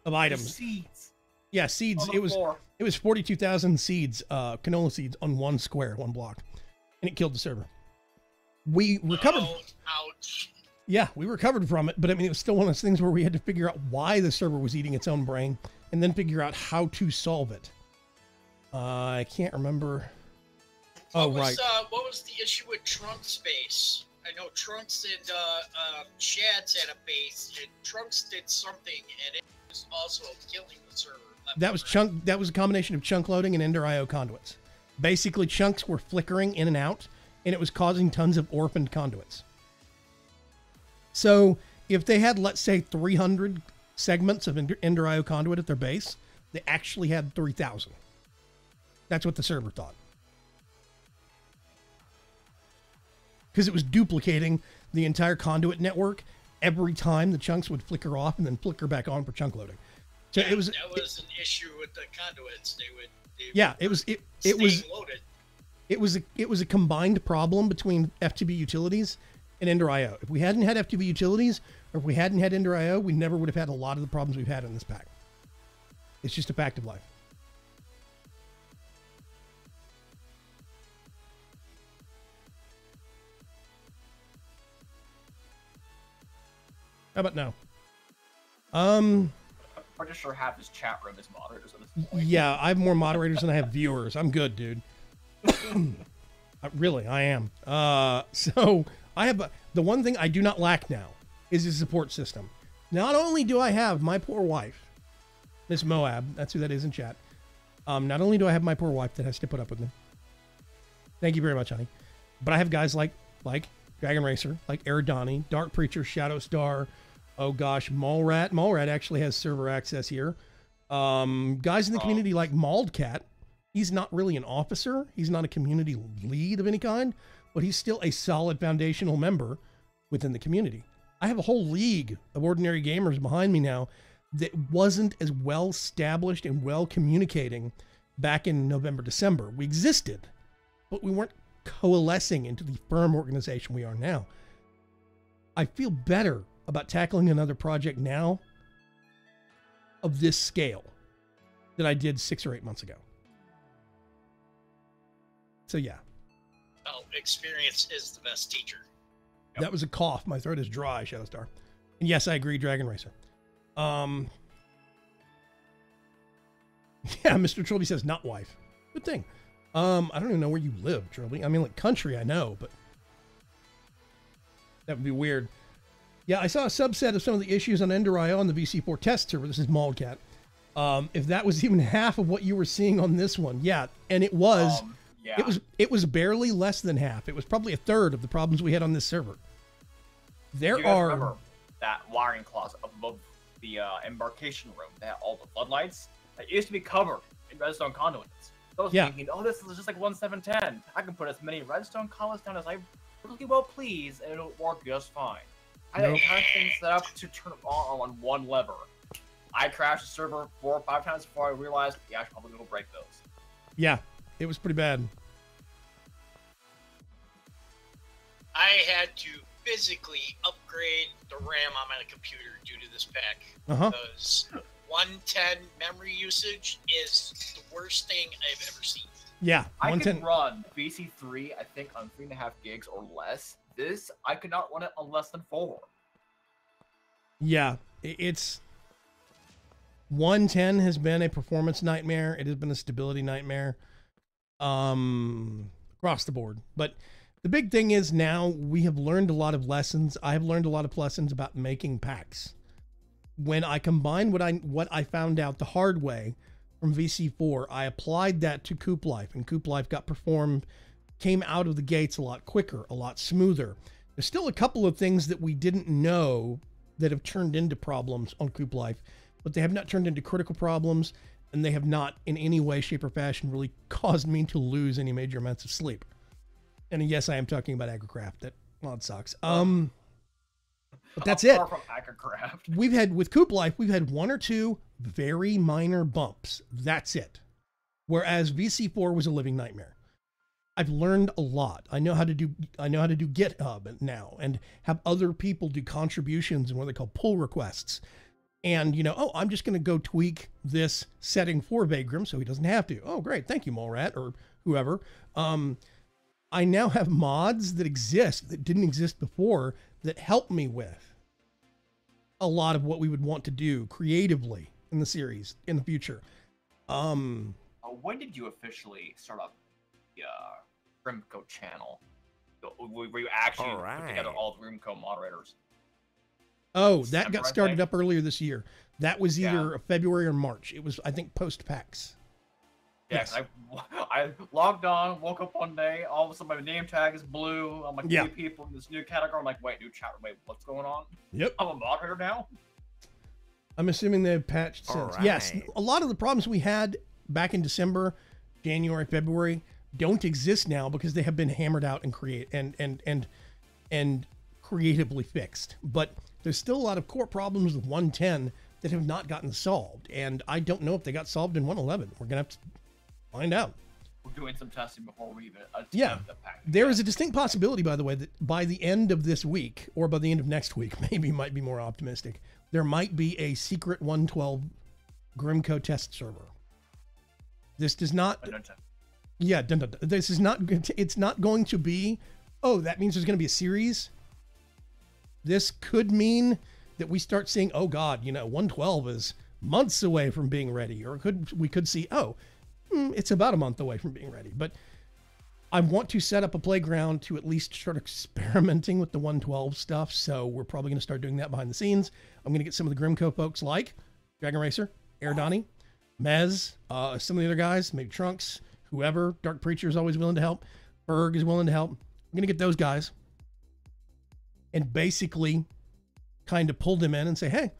S1: of items.
S2: Seeds.
S1: Yeah, seeds. It was 42,000 seeds, canola seeds on one block, and it killed the server. We recovered.
S4: Ouch.
S1: Yeah, we recovered from it, but it was still one of those things where we had to figure out why the server was eating its own brain and then figure out how to solve it. I can't remember.
S4: What was the issue with Trunks' base? I know Trunks and Shad's had a base, and Trunks did something, and it was also killing the server.
S1: That was a combination of chunk loading and Ender IO conduits. Basically, chunks were flickering in and out, and it was causing tons of orphaned conduits. So if they had, let's say, 300 segments of Ender IO conduit at their base, they actually had 3,000. That's what the server thought. Because it was duplicating the entire conduit network every time the chunks would flicker off and then flicker back on for chunk loading. So
S4: that was an issue with the conduits.
S1: It was a combined problem between FTB utilities and Ender IO. If we hadn't had FTB utilities, or if we hadn't had Ender IO, we never would have had a lot of the problems we've had in this pack. It's just a fact of life. How about now?
S2: I'm pretty sure half his chat room is moderators at this point.
S1: Yeah, I have more moderators than I have viewers. I'm good, dude. I am. So I have the one thing I do not lack now is a support system. Not only do I have my poor wife, Miss Moab, that's who that is in chat. Not only do I have my poor wife that has to put up with me. Thank you very much, honey. But I have guys like Dragon Racer, like Aerodani, Dark Preacher, Shadow Star. Oh gosh, Mallrat. Mallrat actually has server access here. Guys in the community like Maldcat. He's not really an officer. He's not a community lead of any kind, but he's still a solid foundational member within the community. I have a whole league of ordinary gamers behind me now that wasn't as well established and well communicating back in November, December. We existed, but we weren't coalescing into the firm organization we are now. I feel better about tackling another project now of this scale than I did 6 or 8 months ago. So yeah.
S4: Well, experience is the best teacher.
S2: Yep.
S1: That was a cough. My throat is dry, Shadowstar. And yes, I agree, Dragon Racer. Yeah, Mr. Trilby says not wife. Good thing. I don't even know where you live, Trilby. I mean, like country, I know, but that would be weird. Yeah, I saw a subset of some of the issues on Ender IO on the VC4 test server. This is Maldcat. If that was even half of what you were seeing on this one, yeah, and it was.
S2: Yeah.
S1: It was barely less than half. It was probably a third of the problems we had on this server.
S2: You guys remember that wiring closet up above the embarkation room that had all the floodlights that used to be covered in redstone conduits. I was thinking, oh, this is just like 1710. I can put as many redstone conduits down as I really well please, and it'll work just fine. I had the entire thing set up to turn it on one lever. I crashed the server 4 or 5 times before I realized, yeah, I should probably go break those.
S1: Yeah, it was pretty bad.
S4: I had to physically upgrade the RAM on my computer due to this pack. Because 110 memory usage is the worst thing I've ever seen.
S1: Yeah,
S2: I
S1: 110.
S2: can run VC3, I think, on 3.5 gigs or less. This, I could not run it on less than 4.
S1: Yeah, it's 110 has been a performance nightmare. It has been a stability nightmare across the board. But the big thing is now we have learned a lot of lessons. I have learned a lot of lessons about making packs. When I combined what I found out the hard way from VC4, I applied that to Coop Life, and Coop Life came out of the gates a lot quicker, a lot smoother. There's still a couple of things that we didn't know that have turned into problems on Coop Life, but they have not turned into critical problems, and they have not in any way, shape, or fashion really caused me to lose any major amounts of sleep. And yes, I am talking about AgriCraft. That mod sucks. But that's it.
S2: From AgriCraft.
S1: With Coop Life, we've had 1 or 2 very minor bumps. That's it. Whereas VC4 was a living nightmare. I've learned a lot. I know how to do GitHub now and have other people do contributions and what they call pull requests. And, I'm just going to go tweak this setting for Vaygrim so he doesn't have to. Oh, great. Thank you, Molrat, or whoever. I now have mods that exist that didn't exist before that help me with a lot of what we would want to do creatively in the series in the future.
S2: When did you officially start up the GrimCo channel? Were you actually put together all the GrimCo moderators?
S1: Oh, that got started up earlier this year. That was either February or March. It was, I think, post PAX.
S2: Yes. I logged on, woke up one day, all of a sudden my name tag is blue. I'm like, new people in this new category. I'm like, wait, new chat. Wait, what's going on?
S1: Yep.
S2: I'm a moderator now?
S1: I'm assuming they've patched since.
S3: Right.
S1: Yes, a lot of the problems we had back in December, January, February don't exist now because they have been hammered out and creatively fixed. But there's still a lot of core problems with 110 that have not gotten solved, and I don't know if they got solved in 111. We're gonna have to find out.
S2: We're doing some testing before we even
S1: attempt the pack. There is a distinct possibility, by the way, that by the end of this week or by the end of next week, maybe might be more optimistic, there might be a secret 112 GrimCo test server. This does not. This is not. It's not going to be. Oh, that means there's going to be a series. This could mean that we start seeing. Oh God, 112 is months away from being ready, or we could see. Oh, it's about a month away from being ready. But I want to set up a playground to at least start experimenting with the 112 stuff. So we're probably going to start doing that behind the scenes. I'm going to get some of the GrimCo folks like Dragon Racer, Air Donnie, Mez, some of the other guys, maybe Trunks, whoever. Dark Preacher is always willing to help. Berg is willing to help. I'm going to get those guys and basically kind of pull them in and say, hey,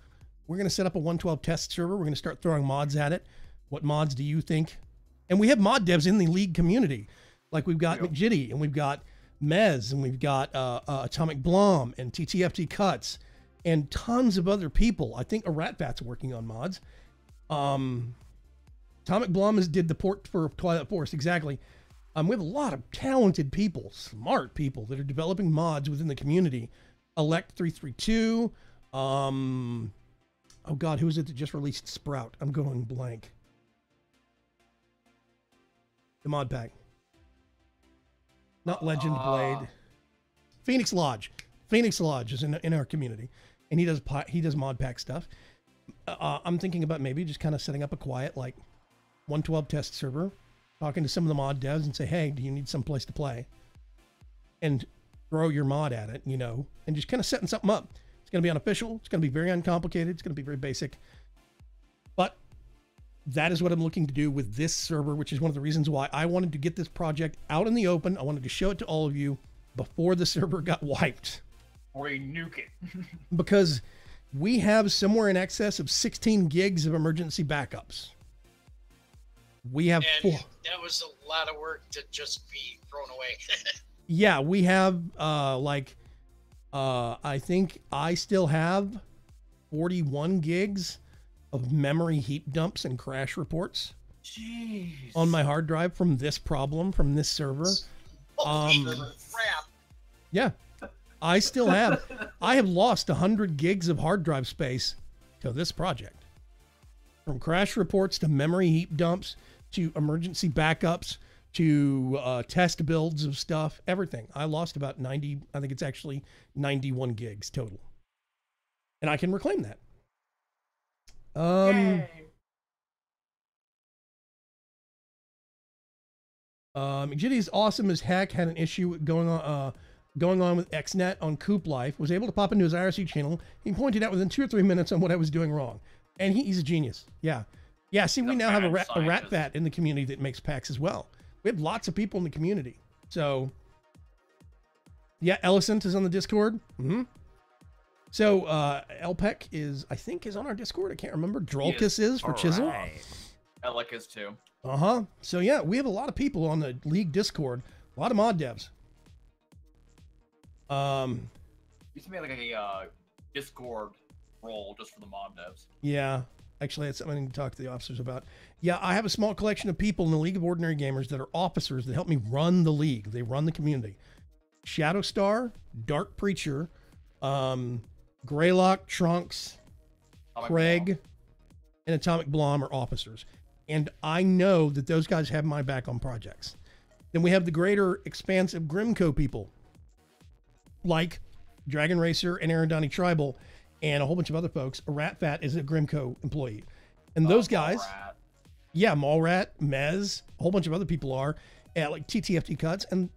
S1: we're going to set up a 112 test server. We're going to start throwing mods at it. What mods do you think? And we have mod devs in the league community. Like we've got McJitty and we've got Mez and we've got Atomic Blom and TTFT Cuts and tons of other people. I think a Ratfat's working on mods. Atomic Blom did the port for Twilight Force. Exactly. We have a lot of talented people, smart people that are developing mods within the community. Elect 332. Oh God, who is it that just released Sprout? I'm going blank. The mod pack. Not Legend Blade. Phoenix Lodge. Phoenix Lodge is in our community, and he does mod pack stuff. I'm thinking about maybe just kind of setting up a quiet 112 test server, talking to some of the mod devs and say, hey, do you need some place to play? And throw your mod at it, and just kind of setting something up. It's going to be unofficial. It's going to be very uncomplicated. It's going to be very basic. But that is what I'm looking to do with this server, which is one of the reasons why I wanted to get this project out in the open. I wanted to show it to all of you before the server got wiped.
S2: Or you nuke it.
S1: Because we have somewhere in excess of 16 gigs of emergency backups. We have
S4: and 4. That was a lot of work to just be thrown away.
S1: Yeah, we have I think I still have 41 gigs of memory heap dumps and crash reports.
S2: Jeez.
S1: On my hard drive from this problem, from this server.
S4: Crap.
S1: Yeah, I still have. I have lost 100 gigs of hard drive space to this project. From crash reports to memory heap dumps to emergency backups to test builds of stuff, everything. I lost about 90, I think it's actually 91 gigs total. And I can reclaim that. McGitty is awesome as heck, had an issue going on with XNet on Coop Life, was able to pop into his IRC channel. He pointed out within 2 or 3 minutes on what I was doing wrong. And he's a genius. Yeah. Yeah, see, we now have a rat bat in the community that makes packs as well. We have lots of people in the community. So, yeah, Ellicent is on the Discord. Mm-hmm. So, Elpec is, I think, is on our Discord. I can't remember. Drolkus is for Chisel.
S3: Right.
S2: Elec is too.
S1: Uh-huh. So, yeah, we have a lot of people on the League Discord. A lot of mod devs.
S2: Used to make like a Discord role just for the mod devs.
S1: Yeah. Actually, that's something I need to talk to the officers about. Yeah, I have a small collection of people in the League of Ordinary Gamers that are officers that help me run the league. They run the community. Shadowstar, Dark Preacher, Greylock, Trunks, Craig, and Atomic Blom are officers. And I know that those guys have my back on projects. Then we have the greater expansive GrimCo people, like Dragon Racer and Arendani Tribal, and a whole bunch of other folks. A Rat Fat is a GrimCo employee. And those guys, yeah, Mallrat, Mez, a whole bunch of other people are at like TTFT Cuts, and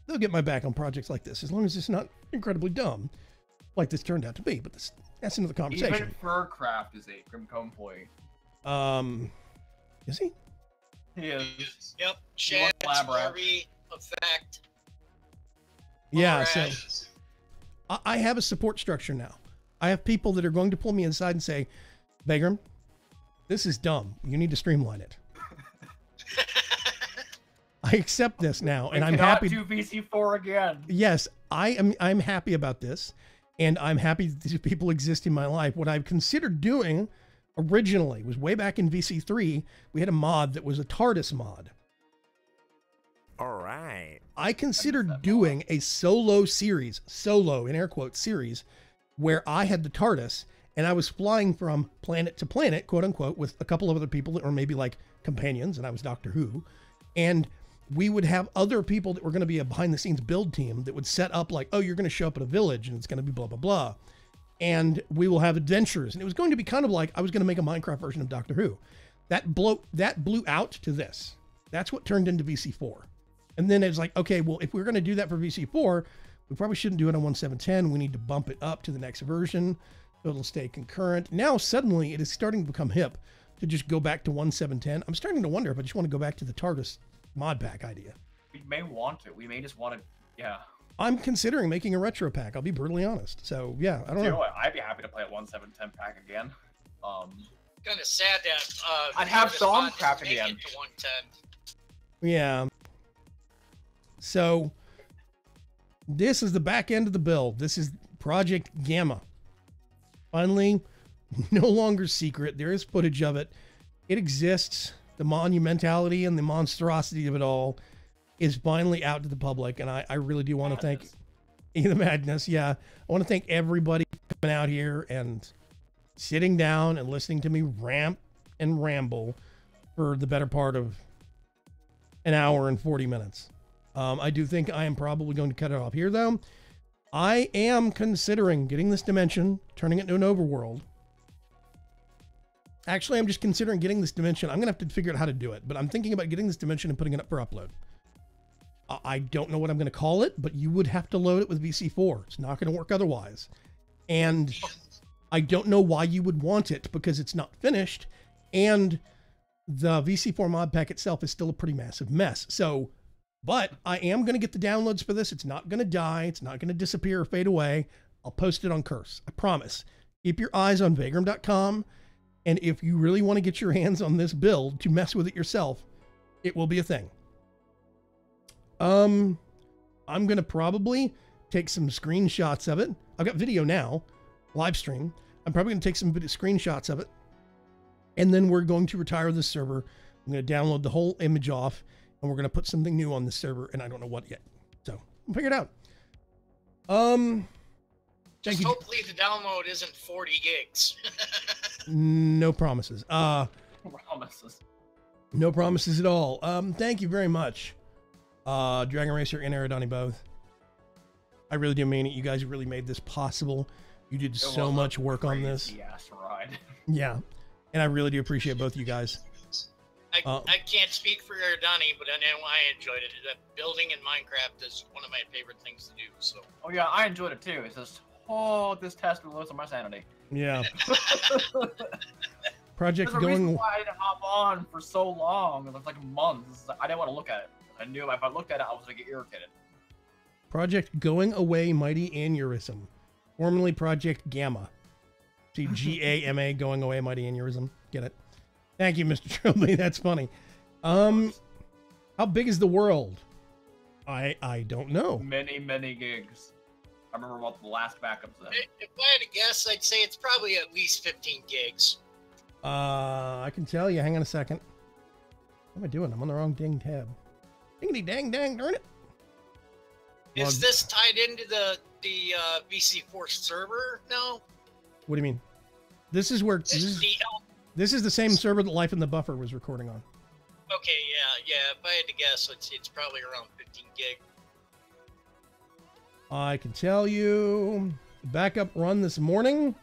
S1: they'll get my back on projects like this, as long as it's not incredibly dumb, like this turned out to be. But that's another conversation.
S2: Even Furcraft is a GrimCo employee.
S1: Is he?
S2: He is.
S4: Yep. Shad, Harvey, Effect.
S1: Yeah, so I have a support structure now. I have people that are going to pull me inside and say, Vaygrim, this is dumb. You need to streamline it. I accept this now, and I'm happy.
S2: Do VC4 again.
S1: Yes, I'm happy about this, and I'm happy that these people exist in my life. What I've considered doing originally was way back in VC3, we had a mod that was a TARDIS mod.
S3: All right.
S1: I considered doing a solo series, solo in air quotes series, where I had the TARDIS and I was flying from planet to planet, quote unquote, with a couple of other people that were maybe like companions, and I was Doctor Who. And we would have other people that were going to be a behind the scenes build team that would set up like, oh, you're going to show up at a village and it's going to be blah, blah, blah. And we will have adventures. And it was going to be kind of like, I was going to make a Minecraft version of Doctor Who. That blew out to this. That's what turned into VC4. And then it's like, okay, well, if we're going to do that for VC4, we probably shouldn't do it on 1.7.10. We need to bump it up to the next version so it'll stay concurrent. Now, suddenly, it is starting to become hip to just go back to 1.7.10. I'm starting to wonder if I just want to go back to the TARDIS mod pack idea.
S2: We may want to. We may just want to, yeah.
S1: I'm considering making a retro pack. I'll be brutally honest. So, yeah, I don't know.
S2: I'd be happy to play at 1.7.10 pack again.
S4: Kind of sad that
S2: I'd have Dawncraft again.
S4: To 110.
S1: Yeah. So, this is the back end of the build. This is Project Gamma. Finally, no longer secret. There is footage of it. It exists. The monumentality and the monstrosity of it all is finally out to the public. And I really do want to thank the madness. Yeah. I want to thank everybody coming out here and sitting down and listening to me rant and ramble for the better part of an hour and 40 minutes. I do think I am probably going to cut it off here, though. I am considering getting this dimension, turning it into an overworld. Actually, I'm just considering getting this dimension. I'm going to have to figure out how to do it, but I'm thinking about getting this dimension and putting it up for upload. I don't know what I'm going to call it, but you would have to load it with VC4. It's not going to work otherwise. And I don't know why you would want it, because it's not finished, and the VC4 mod pack itself is still a pretty massive mess. So... but I am going to get the downloads for this. It's not going to die. It's not going to disappear or fade away. I'll post it on Curse. I promise. Keep your eyes on Vaygrim.com. And if you really want to get your hands on this build to mess with it yourself, it will be a thing. I'm going to probably take some screenshots of it. I've got video now, live stream. I'm probably going to take some screenshots of it. And then we're going to retire this server. I'm going to download the whole image off. And we're going to put something new on the server, and I don't know what yet. So, we'll figure it out.
S4: Just hopefully the download isn't 40 gigs.
S1: No promises.
S2: Promises.
S1: No promises at all. Thank you very much, Dragon Racer and Aerodani both. I really do mean it. You guys really made this possible. You did so much work on this.
S2: Yes, ride.
S1: Yeah, and I really do appreciate both you guys.
S4: I can't speak for Aerodani, but I know I enjoyed it. Building in Minecraft is one of my favorite things to do. So.
S2: Oh yeah, I enjoyed it too. It's just, this test will lose on my sanity.
S1: Yeah. Project
S2: There's a
S1: going.
S2: reason why I didn't hop on for so long. It was like months. I didn't want to look at it. I knew if I looked at it, I was gonna get irritated.
S1: Project Going Away Mighty Aneurysm, formerly Project Gamma. See, GAMA, Going Away Mighty Aneurysm. Get it? Thank you, Mr. Trilby. That's funny. How big is the world? I don't know.
S2: Many gigs. I remember what the last backup said.
S4: If I had to guess, I'd say it's probably at least 15 gigs.
S1: I can tell you. Hang on a second. What am I doing? I'm on the wrong dang tab. Dingity dang dang darn it.
S4: Is this tied into the VC4 server? No.
S1: What do you mean? This is where this is the same server that Life in the Buffer was recording on.
S4: Okay, yeah. If I had to guess, it's probably around 15 gig.
S1: I can tell you, the backup run this morning.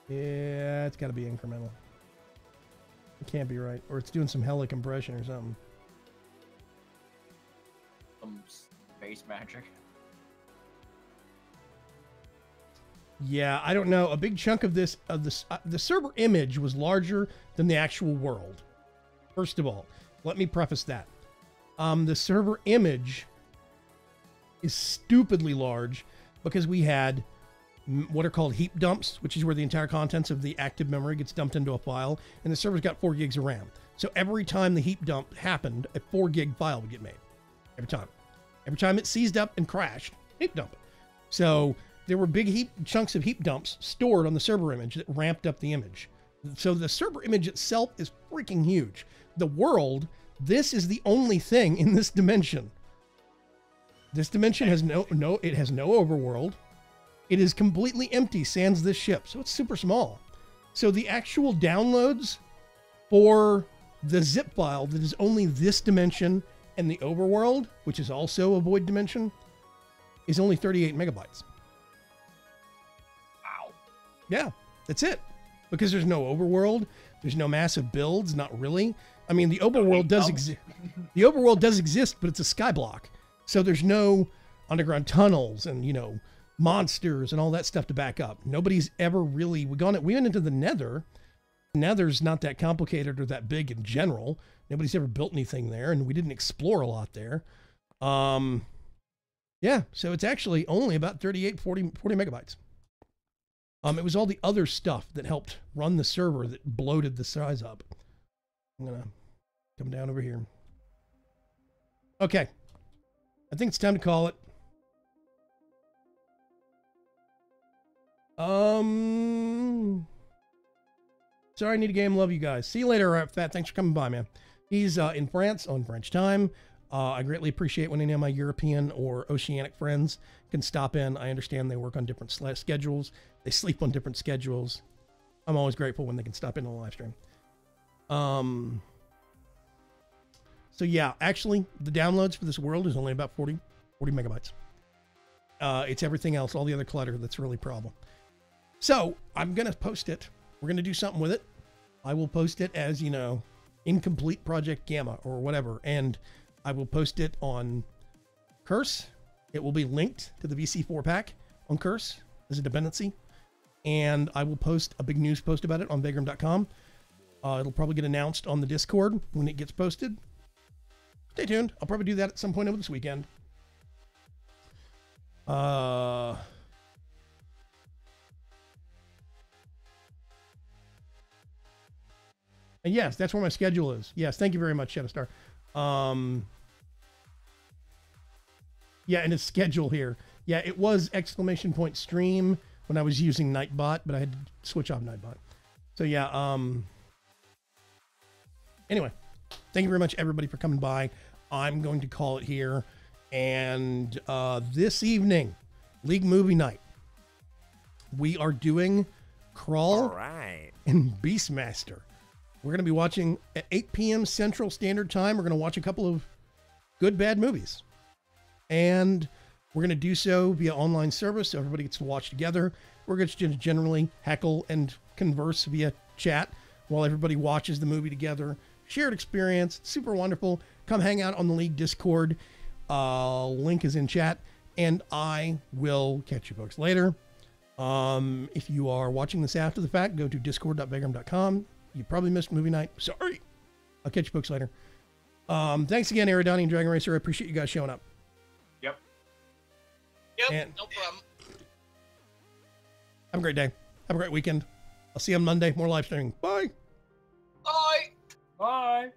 S1: Yeah, it's got to be incremental. It can't be right, or it's doing some hella compression or something.
S2: Some space magic.
S1: Yeah, I don't know. A big chunk of this, the server image was larger than the actual world. First of all, let me preface that. The server image is stupidly large because we had what are called heap dumps, which is where the entire contents of the active memory gets dumped into a file, and the server's got 4 gigs of RAM. So every time the heap dump happened, a 4 gig file would get made. Every time. Every time it seized up and crashed, heap dump it. So there were big chunks of heap dumps stored on the server image that ramped up the image. So the server image itself is freaking huge. The world, this is the only thing in this dimension. This dimension has it has no overworld. It is completely empty, sans this ship. So it's super small. So the actual downloads for the zip file that is only this dimension and the overworld, which is also a void dimension, is only 38 megabytes.
S2: Wow.
S1: Yeah, that's it. Because there's no overworld, there's no massive builds, not really. I mean, the overworld does exist. The overworld does exist, but it's a skyblock. So there's no underground tunnels and, monsters and all that stuff to back up. Nobody's ever really we went into the Nether. Nether's not that complicated or that big in general. Nobody's ever built anything there, and we didn't explore a lot there. Yeah, so it's actually only about 40 megabytes. It was all the other stuff that helped run the server that bloated the size up. I'm gonna come down over here. Okay. I think it's time to call it. Sorry, I need a game. Love you guys. See you later, Fat. Thanks for coming by, man. He's in France on French time. I greatly appreciate when any of my European or oceanic friends can stop in. I understand they work on different schedules. They sleep on different schedules. I'm always grateful when they can stop in on the live stream. So yeah, actually, the downloads for this world is only about 40 megabytes. It's everything else, all the other clutter that's really a problem. So I'm going to post it. We're going to do something with it. I will post it as, incomplete Project Gamma or whatever. And I will post it on Curse. It will be linked to the VC4 pack on Curse as a dependency. And I will post a big news post about it on Vaygrim.com. It'll probably get announced on the Discord when it gets posted. Stay tuned. I'll probably do that at some point over this weekend. And yes, that's where my schedule is. Yes, thank you very much, Shadowstar. Yeah, and it's schedule here. Yeah, it was !stream when I was using Nightbot, but I had to switch off Nightbot. So yeah, anyway, thank you very much, everybody, for coming by. I'm going to call it here. And this evening, League Movie Night, we are doing Crawl.
S3: All right.
S1: and Beastmaster. We're going to be watching at 8 p.m. Central Standard Time. We're going to watch a couple of good, bad movies. And we're going to do so via online service, so everybody gets to watch together. We're going to generally heckle and converse via chat while everybody watches the movie together. Shared experience, super wonderful. Come hang out on the League Discord. Link is in chat. And I will catch you folks later. If you are watching this after the fact, go to discord.vaygrim.com. You probably missed movie night. Sorry. I'll catch you folks later. Thanks again, Aerodani and Dragon Racer. I appreciate you guys showing up.
S2: Yep.
S4: Yep, no problem.
S1: Have a great day. Have a great weekend. I'll see you on Monday. More live streaming. Bye.
S4: Bye.
S2: Bye.